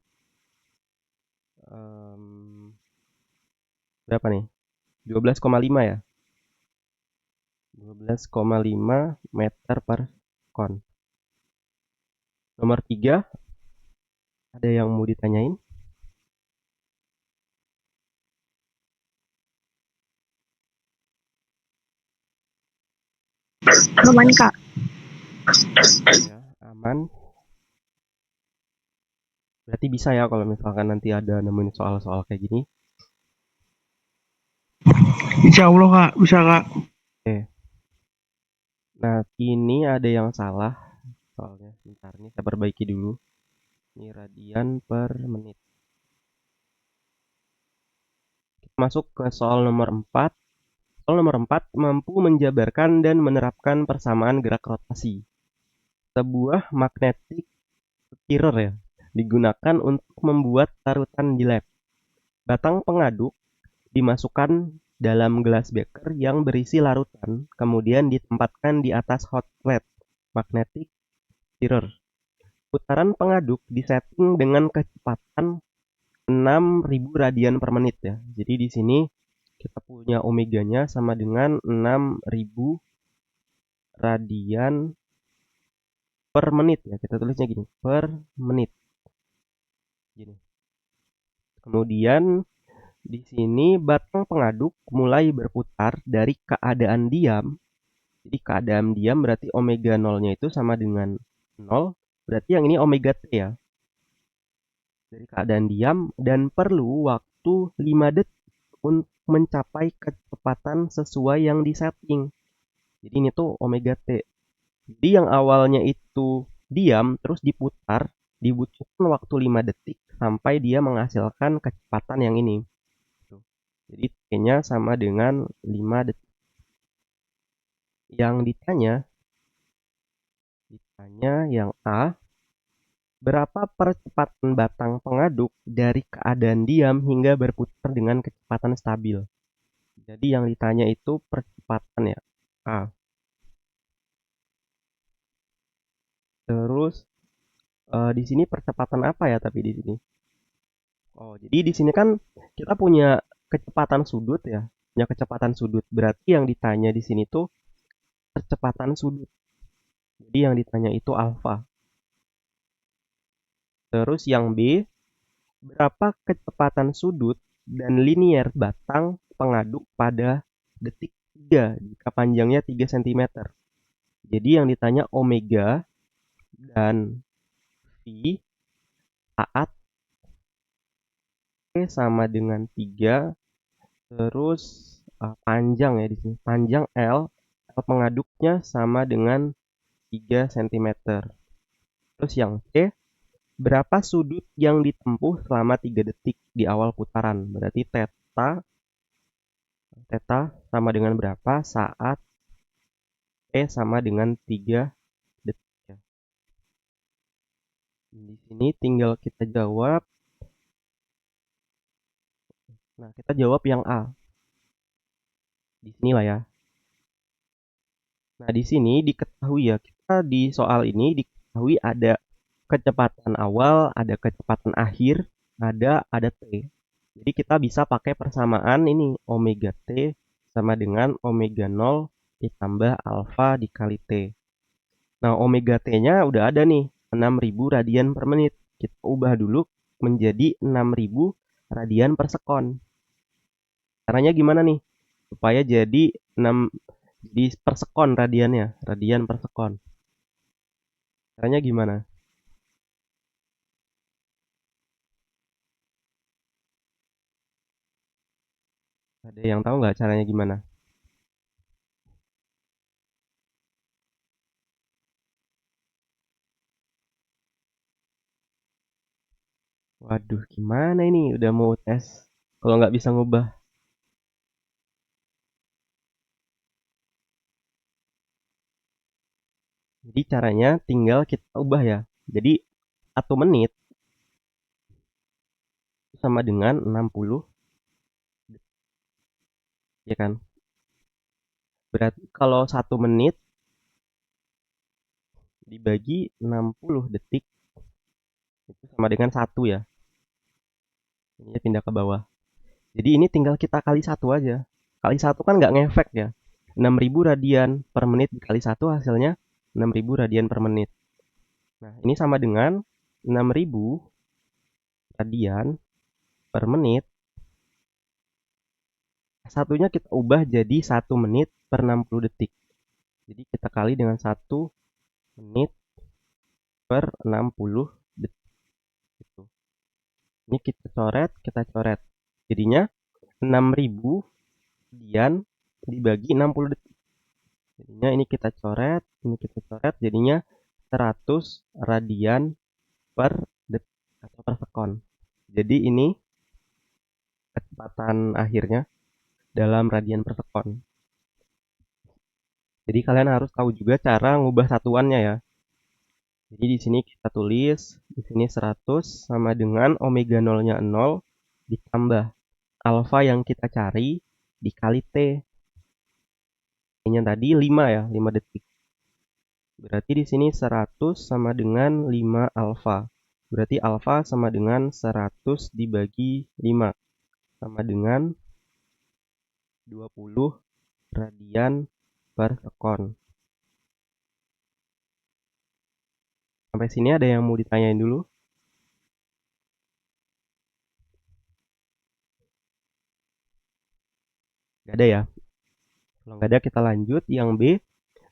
berapa nih? 12,5 ya? 12,5 meter per sekon. Nomor 3, ada yang mau ditanyain? Aman, Kak. Ya, aman. Berarti bisa ya kalau misalkan nanti ada nemuin soal-soal kayak gini. Insya Allah Kak, bisa Kak. Oke. Nah, ini ada yang salah soalnya. Bentar nih, saya perbaiki dulu. Ini radian per menit. Kita masuk ke soal nomor 4. Soal nomor 4 mampu menjabarkan dan menerapkan persamaan gerak rotasi. Sebuah magnetic stirrer ya, digunakan untuk membuat larutan di lab. Batang pengaduk dimasukkan dalam gelas beker yang berisi larutan, kemudian ditempatkan di atas hot plate magnetic stirrer. Putaran pengaduk disetting dengan kecepatan 6.000 radian per menit ya. Jadi di sini kita punya omeganya sama dengan 6.000 radian per menit ya. Kita tulisnya gini, per menit. Gini. Kemudian di sini batang pengaduk mulai berputar dari keadaan diam. Jadi keadaan diam berarti omega 0-nya itu sama dengan 0. Berarti yang ini omega T ya. Dari keadaan diam dan perlu waktu 5 detik untuk mencapai kecepatan sesuai yang disetting. Jadi ini tuh omega T. Jadi yang awalnya itu diam terus dibutuhkan waktu 5 detik sampai dia menghasilkan kecepatan yang ini. Jadi T-nya sama dengan 5 detik. Yang ditanya yang A, berapa percepatan batang pengaduk dari keadaan diam hingga berputar dengan kecepatan stabil? Jadi yang ditanya itu percepatan ya, A. Terus di sini percepatan apa ya tapi di sini? Oh, jadi di sini kan kita punya kecepatan sudut ya. Punya kecepatan sudut. Berarti yang ditanya di sini tuh percepatan sudut. Jadi yang ditanya itu alfa. Terus yang B, berapa kecepatan sudut dan linier batang pengaduk pada detik 3 jika panjangnya 3 cm. Jadi yang ditanya omega dan V saat T sama dengan 3, terus panjang ya di sini. Panjang L pengaduknya sama dengan 3 cm. Terus yang C, berapa sudut yang ditempuh selama 3 detik di awal putaran? Berarti theta sama dengan berapa saat T sama dengan 3 detik. Di sini tinggal kita jawab. Nah, kita jawab yang A. Di sini lah ya. Nah, di sini diketahui ya, kita di soal ini diketahui ada kecepatan awal, ada kecepatan akhir, ada T. Jadi kita bisa pakai persamaan ini, omega T sama dengan omega 0 ditambah alfa dikali T. Nah, omega T-nya udah ada nih, 6.000 radian per menit. Kita ubah dulu menjadi 6.000 radian per sekon. Caranya gimana nih? Supaya jadi 6 per sekon radiannya, radian per sekon. Caranya gimana? Ada yang tahu nggak caranya gimana? Waduh, gimana ini? Udah mau tes. Kalau nggak bisa ngubah. Jadi caranya tinggal kita ubah ya. Jadi 1 menit sama dengan 60 detik. Ya kan? Berarti kalau 1 menit dibagi 60 detik itu sama dengan 1 ya. Ini pindah ke bawah. Jadi ini tinggal kita kali 1 aja. Kali 1 kan nggak ngefek ya. 6.000 radian per menit dikali 1 hasilnya 6.000 radian per menit. Nah, ini sama dengan 6.000 radian per menit. Satunya kita ubah jadi 1 menit per 60 detik. Jadi kita kali dengan 1 menit per 60 detik. Gitu. Ini kita coret. Jadinya 6.000 radian dibagi 60 detik. Jadinya ini kita coret, jadinya 100 radian per detik atau per sekon. Jadi ini kecepatan akhirnya dalam radian per sekon. Jadi kalian harus tahu juga cara ngubah satuannya ya. Jadi di sini kita tulis, di sini 100 sama dengan omega 0-nya 0 ditambah alfa yang kita cari dikali T. T-nya tadi 5 ya, 5 detik. Berarti di sini 100 sama dengan 5 alfa. Berarti alfa sama dengan 100 dibagi 5. Sama dengan 20 radian per sekon. Sampai sini ada yang mau ditanyain dulu? Gak ada ya? Kalau nggak ada kita lanjut. Yang B,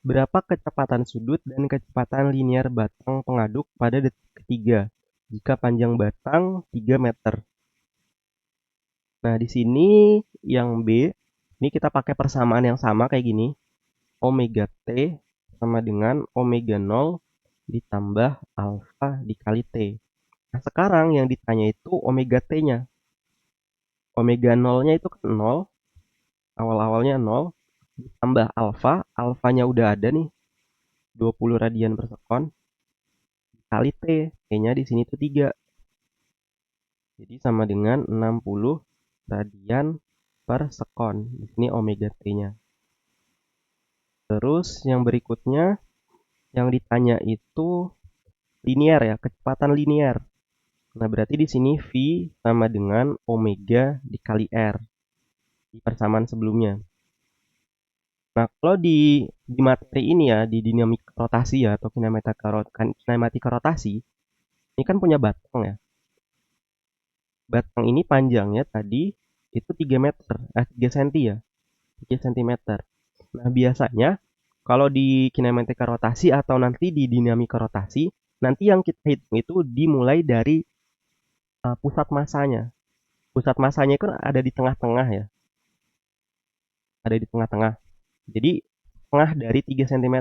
berapa kecepatan sudut dan kecepatan linier batang pengaduk pada detik ketiga jika panjang batang 3 meter? Nah, di sini yang B, ini kita pakai persamaan yang sama kayak gini. Omega T sama dengan omega 0 ditambah alfa dikali T. Nah, sekarang yang ditanya itu omega T-nya. Omega 0-nya itu kan 0, awal-awalnya 0, ditambah alfa, alfanya udah ada nih, 20 radian per sekon, kali T, T-nya di sini tuh 3. Jadi sama dengan 60 radian per sekon. Di sini omega T-nya. Terus yang berikutnya, yang ditanya itu linear ya, kecepatan linear. Nah, berarti di sini V sama dengan omega dikali R di persamaan sebelumnya. Nah, kalau di materi ini ya, di dinamika rotasi ya atau kinematika rotasi, ini kan punya batang ya. Batang ini panjangnya tadi itu 3 meter, 3 cm ya, 3 cm. Nah, biasanya kalau di kinematika rotasi atau nanti di dinamika rotasi, nanti yang kita hitung itu dimulai dari pusat masanya. Pusat masanya itu ada di tengah-tengah ya. Ada di tengah-tengah. Jadi tengah dari 3 cm.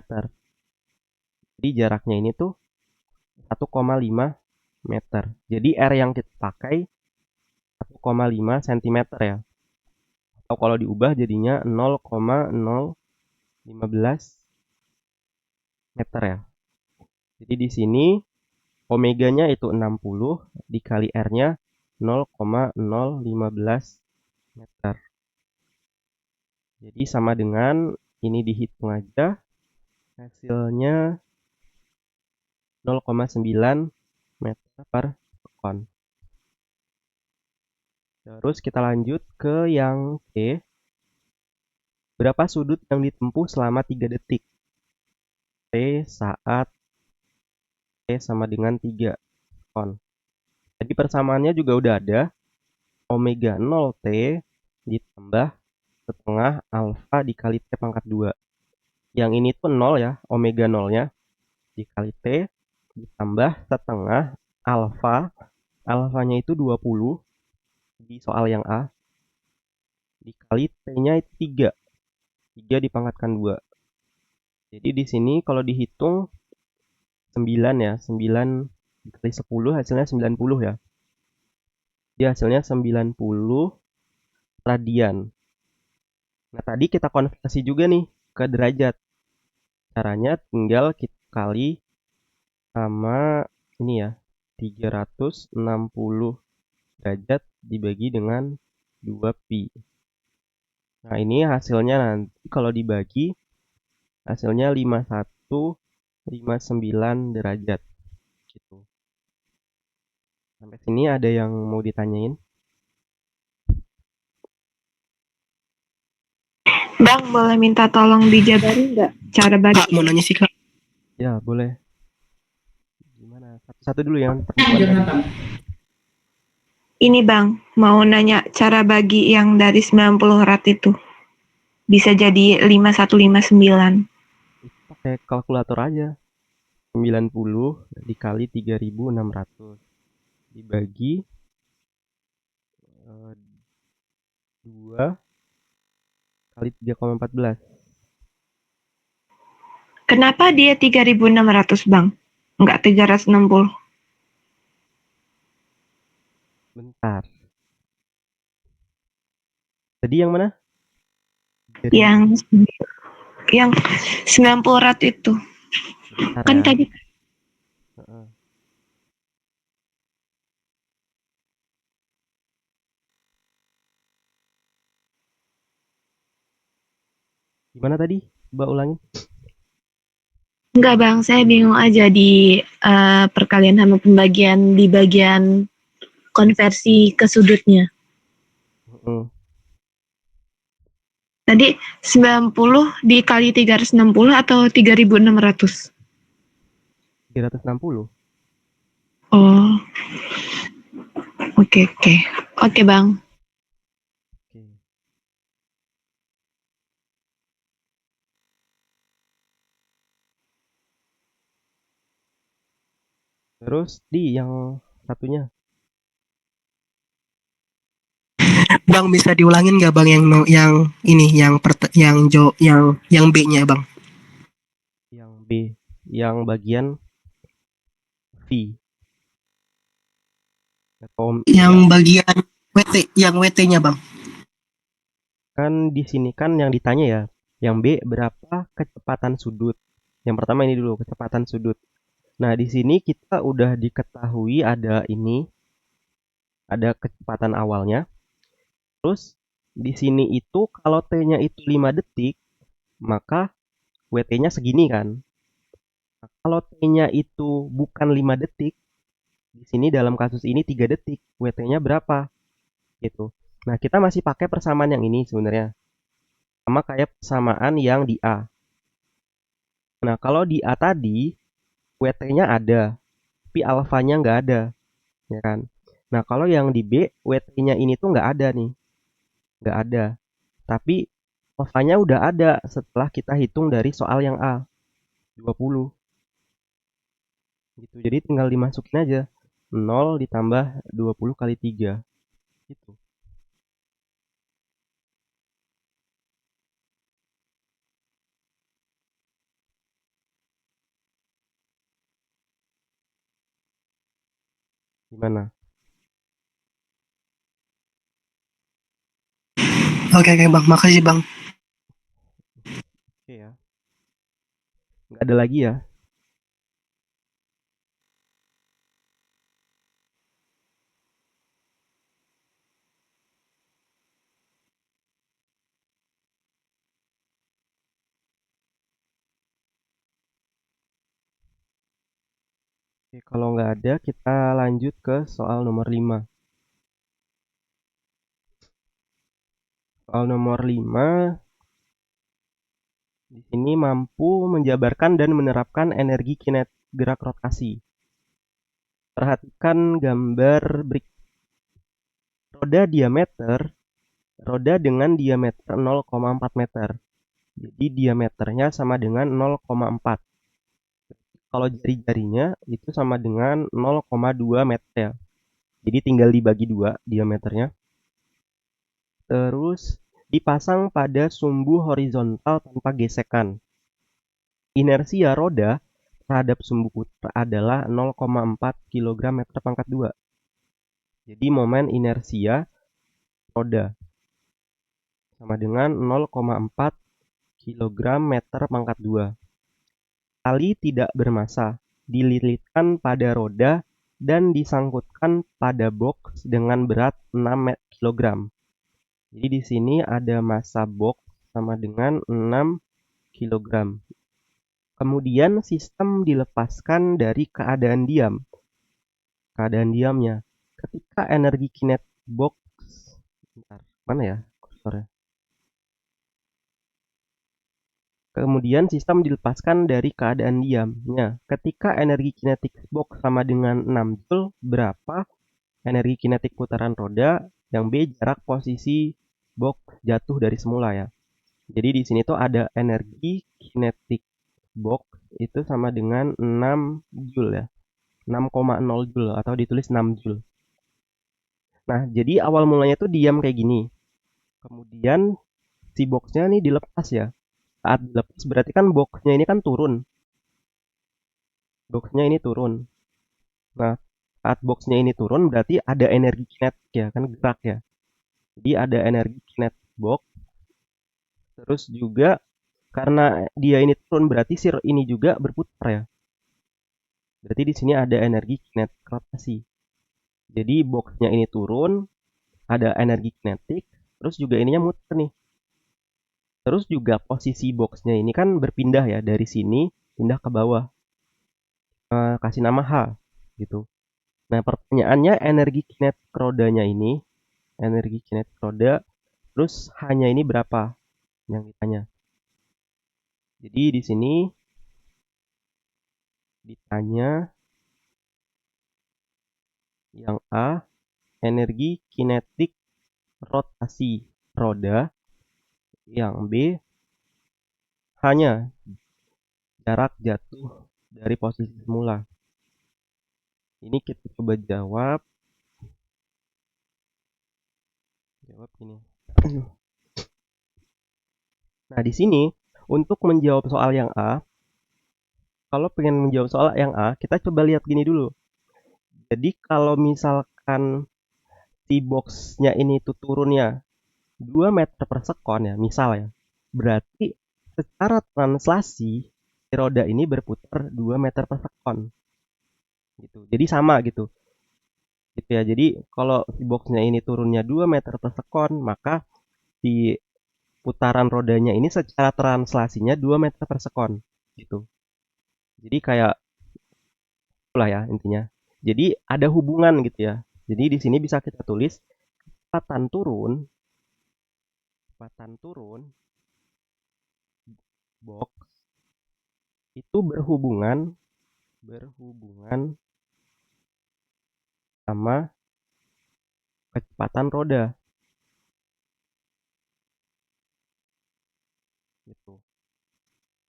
Jadi jaraknya ini tuh 1,5 meter. Jadi R yang kita pakai 1,5 cm ya. Atau kalau diubah jadinya 0,015 meter ya. Jadi di sini omeganya itu 60 dikali R-nya 0,015 meter. Jadi sama dengan ini dihitung aja, hasilnya 0,9 meter per sekon. Terus kita lanjut ke yang C. Berapa sudut yang ditempuh selama 3 detik? T saat T sama dengan 3 sekon. Jadi persamaannya juga udah ada. Omega 0T ditambah setengah alfa dikali T pangkat 2. Yang ini tuh 0 ya, omega 0-nya dikali T ditambah setengah alfa. Alfanya itu 20 di soal yang A. Dikali T-nya itu 3. 3 dipangkatkan 2. Jadi di sini kalau dihitung 9 ya, 9 dikali 10 hasilnya 90 ya. Jadi hasilnya 90 radian. Nah, tadi kita konversi juga nih ke derajat. Caranya tinggal kita kali sama ini ya, 360 derajat dibagi dengan 2pi. Nah, ini hasilnya nanti kalau dibagi, hasilnya 5159 derajat. Gitu. Sampai sini ada yang mau ditanyain? Bang, boleh minta tolong dijabarin nggak cara bagi? Kak, mau nanya sih kak. Ya, boleh. Gimana? Satu-satu dulu yang perempuan tadi. Ini Bang, mau nanya cara bagi yang dari 90 Watt itu. Bisa jadi 5159. Itu pakai kalkulator aja. 90 dikali 3600 dibagi 2 kali 3,14. Kenapa dia 3600 Bang? Enggak 360. Bentar. Tadi yang mana? Yang 90 Watt itu. Bentar Kan ya. tadi Heeh. Gimana tadi? Coba ulangi. Enggak Bang, saya bingung aja di perkalian sama pembagian di bagian konversi ke sudutnya. Mm-mm. Tadi 90 dikali 360 atau 3600? 360. Oh, oke oke. Oke Bang. Oke. Terus di yang satunya. Bang bisa diulangin nggak bang yang ini yang B-nya bang? Yang B, yang bagian V atau Yang ya, bagian yang WT-nya bang. kan di sini kan yang ditanya ya, yang B berapa kecepatan sudut. Yang pertama ini dulu, kecepatan sudut. Nah, di sini kita udah diketahui ada ini, ada kecepatan awalnya. Terus di sini itu kalau T-nya itu 5 detik, maka WT-nya segini kan. Nah, kalau T-nya itu bukan 5 detik, di sini dalam kasus ini 3 detik, WT-nya berapa? Gitu. Nah, kita masih pakai persamaan yang ini sebenarnya. Sama kayak persamaan yang di A. Nah, kalau di A tadi, WT-nya ada, tapi alfanya nggak ada, ya kan? Nah, kalau yang di B, WT-nya ini tuh nggak ada nih, nggak ada. Tapi alfanya udah ada setelah kita hitung dari soal yang A, 20. Gitu. Jadi tinggal dimasukin aja. 0 ditambah 20 kali 3. Gitu. Gimana? Oke oke bang, makasih bang. Oke ya. Nggak ada lagi ya. Oke, kalau nggak ada, kita lanjut ke soal nomor 5. Soal nomor 5 di sini mampu menjabarkan dan menerapkan energi kinetik gerak rotasi. Perhatikan gambar roda dengan diameter 0,4 meter. Jadi diameternya sama dengan 0,4. Kalau jari-jarinya itu sama dengan 0,2 meter ya. Jadi tinggal dibagi dua diameternya. Terus dipasang pada sumbu horizontal tanpa gesekan. Inersia roda terhadap sumbu putar adalah 0,4 kg meter pangkat 2. Jadi momen inersia roda sama dengan 0,4 kg meter pangkat 2. Tali tidak bermassa dililitkan pada roda dan disangkutkan pada box dengan berat 6 kg. Jadi di sini ada massa box sama dengan 6 kg. Kemudian sistem dilepaskan dari keadaan diam. Keadaan diamnya. Ketika energi kinetik box, bentar, mana ya kursornya? Kemudian sistem dilepaskan dari keadaan diamnya. Ketika energi kinetik box sama dengan 6 Joule, berapa energi kinetik putaran roda? Yang B jarak posisi box jatuh dari semula ya. Jadi di sini tuh ada energi kinetik box itu sama dengan 6 Joule ya. 6,0 Joule atau ditulis 6 Joule. Nah, jadi awal mulanya tuh diam kayak gini. Kemudian si boxnya nih dilepas ya. Saat dilepas berarti kan boxnya ini kan turun. Boxnya ini turun. Nah, saat boxnya ini turun berarti ada energi kinetik ya, kan gerak ya. Jadi ada energi kinetik box. Terus juga karena dia ini turun berarti sir ini juga berputar ya. Berarti di sini ada energi kinetik rotasi. Jadi boxnya ini turun, ada energi kinetik, terus juga ininya muter nih. Terus juga posisi boxnya ini kan berpindah ya dari sini pindah ke bawah. Kasih nama H gitu. Nah, pertanyaannya energi kinetik rodanya ini, energi kinetik roda, terus H-nya ini berapa yang ditanya. Jadi di sini ditanya yang A, energi kinetik rotasi roda, yang B, H-nya jarak jatuh dari posisi semula. Ini kita coba jawab ini. Nah, di sini untuk menjawab soal yang A, kalau pengen menjawab soal yang A, kita coba lihat gini dulu. Jadi kalau misalkan si boxnya ini tuh turunnya 2 meter per sekon ya, misal ya, berarti secara translasi si roda ini berputar 2 meter per sekon gitu. Jadi sama gitu ya. Jadi kalau si boxnya ini turunnya 2 meter per sekon, maka si putaran rodanya ini secara translasinya 2 meter per sekon gitu. Jadi kayak itulah ya intinya. Jadi ada hubungan gitu ya. Jadi di sini bisa kita tulis kecepatan turun box itu berhubungan sama kecepatan roda gitu.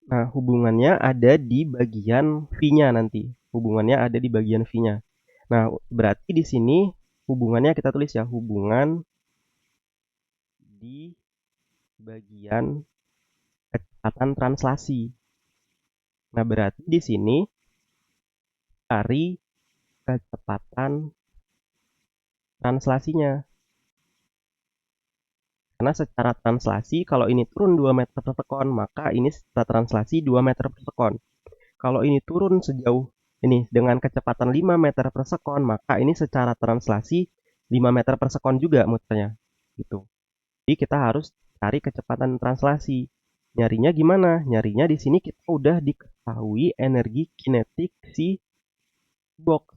Nah, hubungannya ada di bagian V-nya nanti. Hubungannya ada di bagian V-nya. Nah, berarti di sini hubungannya kita tulis ya, hubungan di bagian kecepatan translasi. Nah, berarti di sini cari kecepatan translasinya. Karena secara translasi kalau ini turun 2 meter per sekon, maka ini secara translasi 2 meter per sekon. Kalau ini turun sejauh ini dengan kecepatan 5 meter per sekon, maka ini secara translasi 5 meter per sekon juga muternya. Gitu. Jadi kita harus cari kecepatan translasi. Nyarinya gimana? Nyarinya di sini kita udah diketahui energi kinetik si box.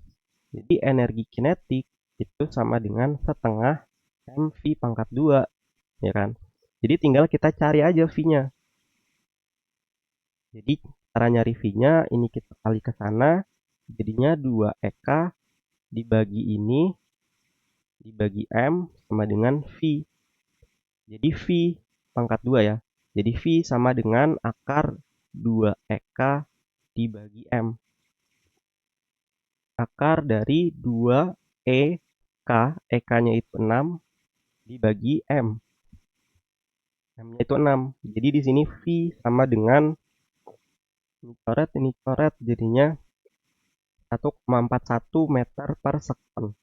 Jadi energi kinetik itu sama dengan setengah mv pangkat 2, ya kan? Jadi tinggal kita cari aja V-nya. Jadi cara nyari V-nya ini kita kali ke sana, jadinya 2EK dibagi ini dibagi M sama dengan V. Jadi V pangkat 2 ya. Jadi V sama dengan akar 2EK dibagi M. Akar dari 2EK, EK-nya itu 6 dibagi M. M-nya itu 6. Jadi di sini V sama dengan ini coret jadinya 1,41 meter per sekon.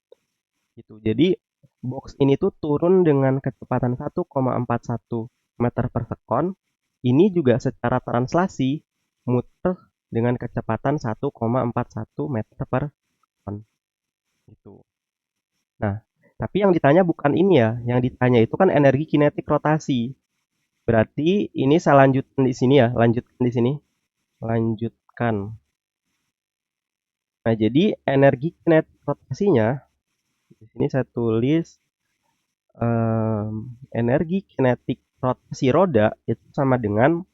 Gitu. Jadi box ini tuh turun dengan kecepatan 1,41 meter per sekon. Ini juga secara translasi muter dengan kecepatan 1,41 meter per sekon. Gitu. Nah, tapi yang ditanya bukan ini ya. Yang ditanya itu kan energi kinetik rotasi. Berarti ini saya lanjutkan di sini ya. Lanjutkan di sini. Lanjutkan. Nah, jadi energi kinetik rotasinya di sini saya tulis energi kinetik rotasi roda itu sama dengan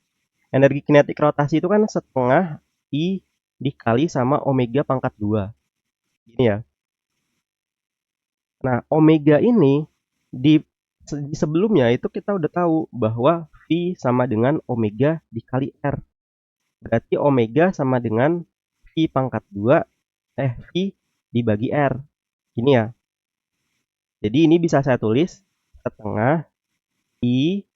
energi kinetik rotasi itu kan setengah I dikali sama omega pangkat 2. Gini ya. Nah, omega ini di sebelumnya itu kita udah tahu bahwa V sama dengan omega dikali R. Berarti omega sama dengan V pangkat 2 V dibagi R. Gini ya. Jadi ini bisa saya tulis setengah I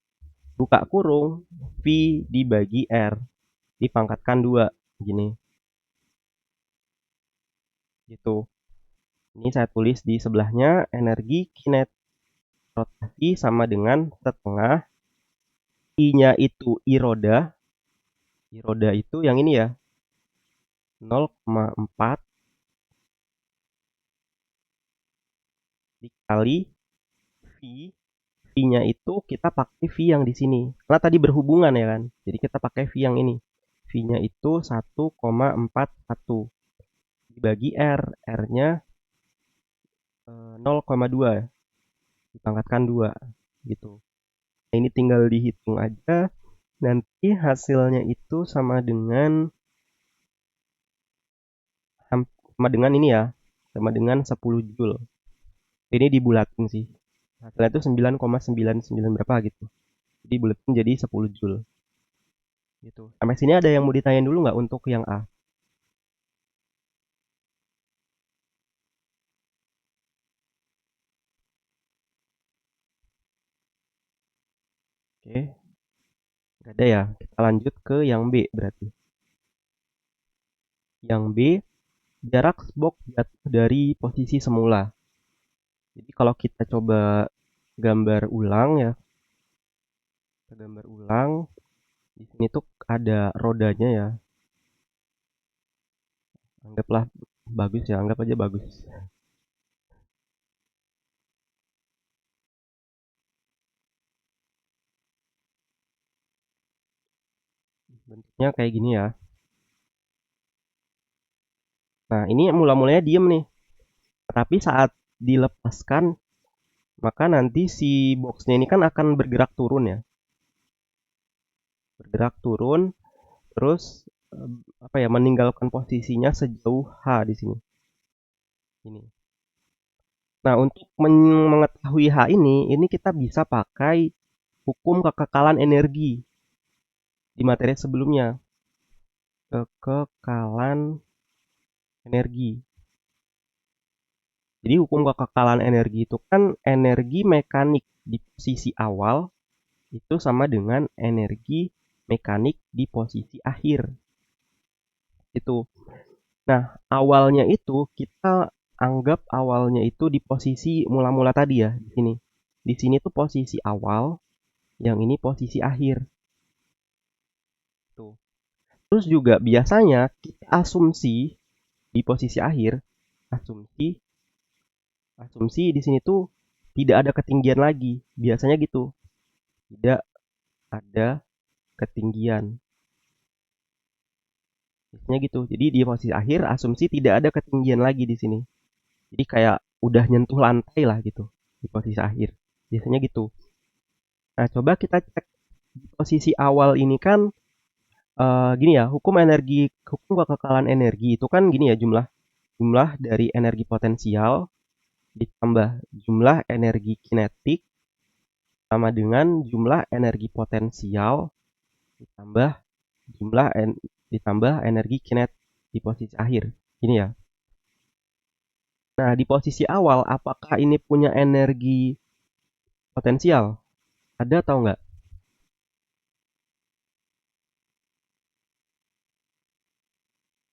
buka kurung V dibagi R dipangkatkan 2. Gini. Gitu. Ini saya tulis di sebelahnya energi kinetik rotasi sama dengan setengah I-nya itu I roda. I roda itu yang ini ya. 0,4 dikali V. V-nya itu kita pakai V yang di sini. Karena tadi berhubungan ya kan. Jadi kita pakai V yang ini. V-nya itu 1,41 dibagi R. R-nya 0,2 dipangkatkan 2 gitu. Nah, ini tinggal dihitung aja. Nanti hasilnya itu sama dengan ini ya, sama dengan 10 Joule. Ini dibulatin sih. Hasilnya itu 9,99 berapa gitu. Jadi bulatin jadi 10 Joule. Gitu. Sampai sini ada yang mau ditanyain dulu nggak untuk yang A? Oke. Nggak ada ya. Kita lanjut ke yang B berarti. Yang B, jarak box jatuh dari posisi semula. Jadi kalau kita coba gambar ulang ya. Kita gambar ulang. Di sini tuh ada rodanya ya. Anggaplah bagus ya, anggap aja bagus. Bentuknya kayak gini ya. Nah, ini mula-mulanya diem nih. Tapi saat dilepaskan, maka nanti si boxnya ini kan akan bergerak turun ya. Bergerak turun, terus meninggalkan posisinya sejauh H di sini. Ini. Nah, untuk mengetahui H ini kita bisa pakai hukum kekekalan energi di materi sebelumnya. Kekekalan energi. Jadi hukum kekekalan energi itu kan energi mekanik di posisi awal itu sama dengan energi mekanik di posisi akhir. Itu. Nah, awalnya itu kita anggap awalnya itu di posisi mula-mula tadi ya, di sini. Di sini tuh posisi awal, yang ini posisi akhir. Tuh. Terus juga biasanya kita asumsi di posisi akhir, asumsi di sini tuh tidak ada ketinggian lagi. Biasanya gitu. Tidak ada ketinggian. Biasanya gitu. Jadi di posisi akhir asumsi tidak ada ketinggian lagi di sini. Jadi kayak udah nyentuh lantai lah gitu di posisi akhir. Biasanya gitu. Nah, coba kita cek di posisi awal ini kan gini ya, hukum kekekalan energi itu kan gini ya, jumlah dari energi potensial ditambah jumlah energi kinetik sama dengan jumlah energi potensial ditambah ditambah energi kinetik di posisi akhir. Gini ya. Nah, di posisi awal apakah ini punya energi potensial? Ada atau enggak?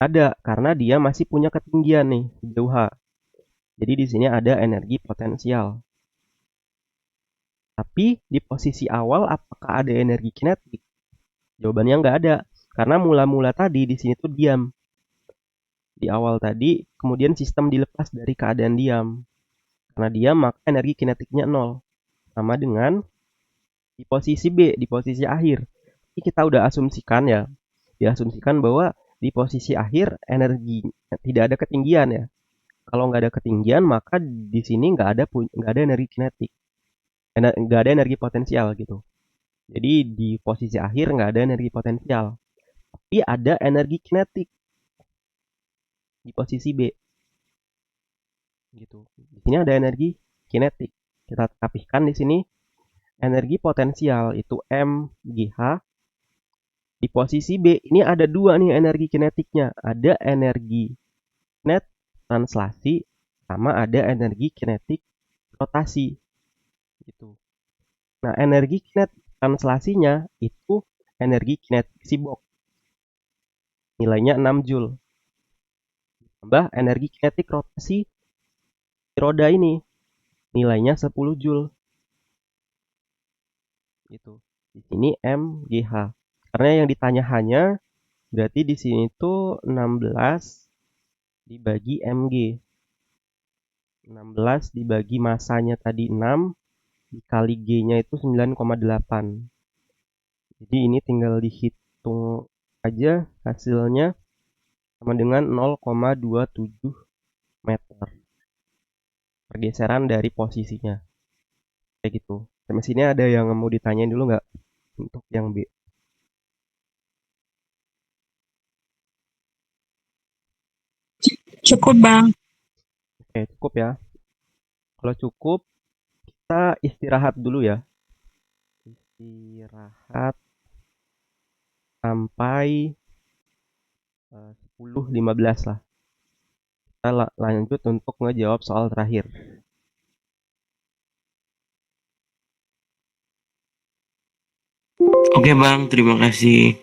Ada, karena dia masih punya ketinggian nih, sejauh H. Jadi di sini ada energi potensial. Tapi di posisi awal apakah ada energi kinetik? Jawabannya nggak ada, karena mula-mula tadi di sini tuh diam. Di awal tadi, kemudian sistem dilepas dari keadaan diam. Karena diam, maka energi kinetiknya 0. Sama dengan di posisi B, di posisi akhir. Ini kita udah asumsikan ya, diasumsikan bahwa di posisi akhir energi tidak ada ketinggian ya. Kalau nggak ada ketinggian, maka di sini nggak ada energi kinetik, nggak ada energi potensial gitu. Jadi di posisi akhir nggak ada energi potensial, tapi ada energi kinetik di posisi B. Gitu. Di sini ada energi kinetik. Kita rapihkan di sini. Energi potensial itu mGh. Di posisi B ini ada dua nih energi kinetiknya. Ada energi kinetik translasi sama ada energi kinetik rotasi. Gitu. Nah, energi kinetik translasinya itu energi kinetik si box. Nilainya 6 Joule. Tambah energi kinetik rotasi di roda ini. Nilainya 10 Joule. Gitu. Di sini mGh. Karena yang ditanya hanya berarti di sini tuh 16 dibagi mg. 16 dibagi masanya tadi 6 dikali G-nya itu 9,8. Jadi ini tinggal dihitung aja hasilnya sama dengan 0,27 meter. Pergeseran dari posisinya. Kayak gitu. Sampai sini ada yang mau ditanyain dulu nggak untuk yang B? Cukup, Bang. Oke, cukup ya. Kalau cukup, kita istirahat dulu ya. Istirahat sampai 10.15 lah. Kita lanjut untuk ngejawab soal terakhir. Oke Bang, terima kasih.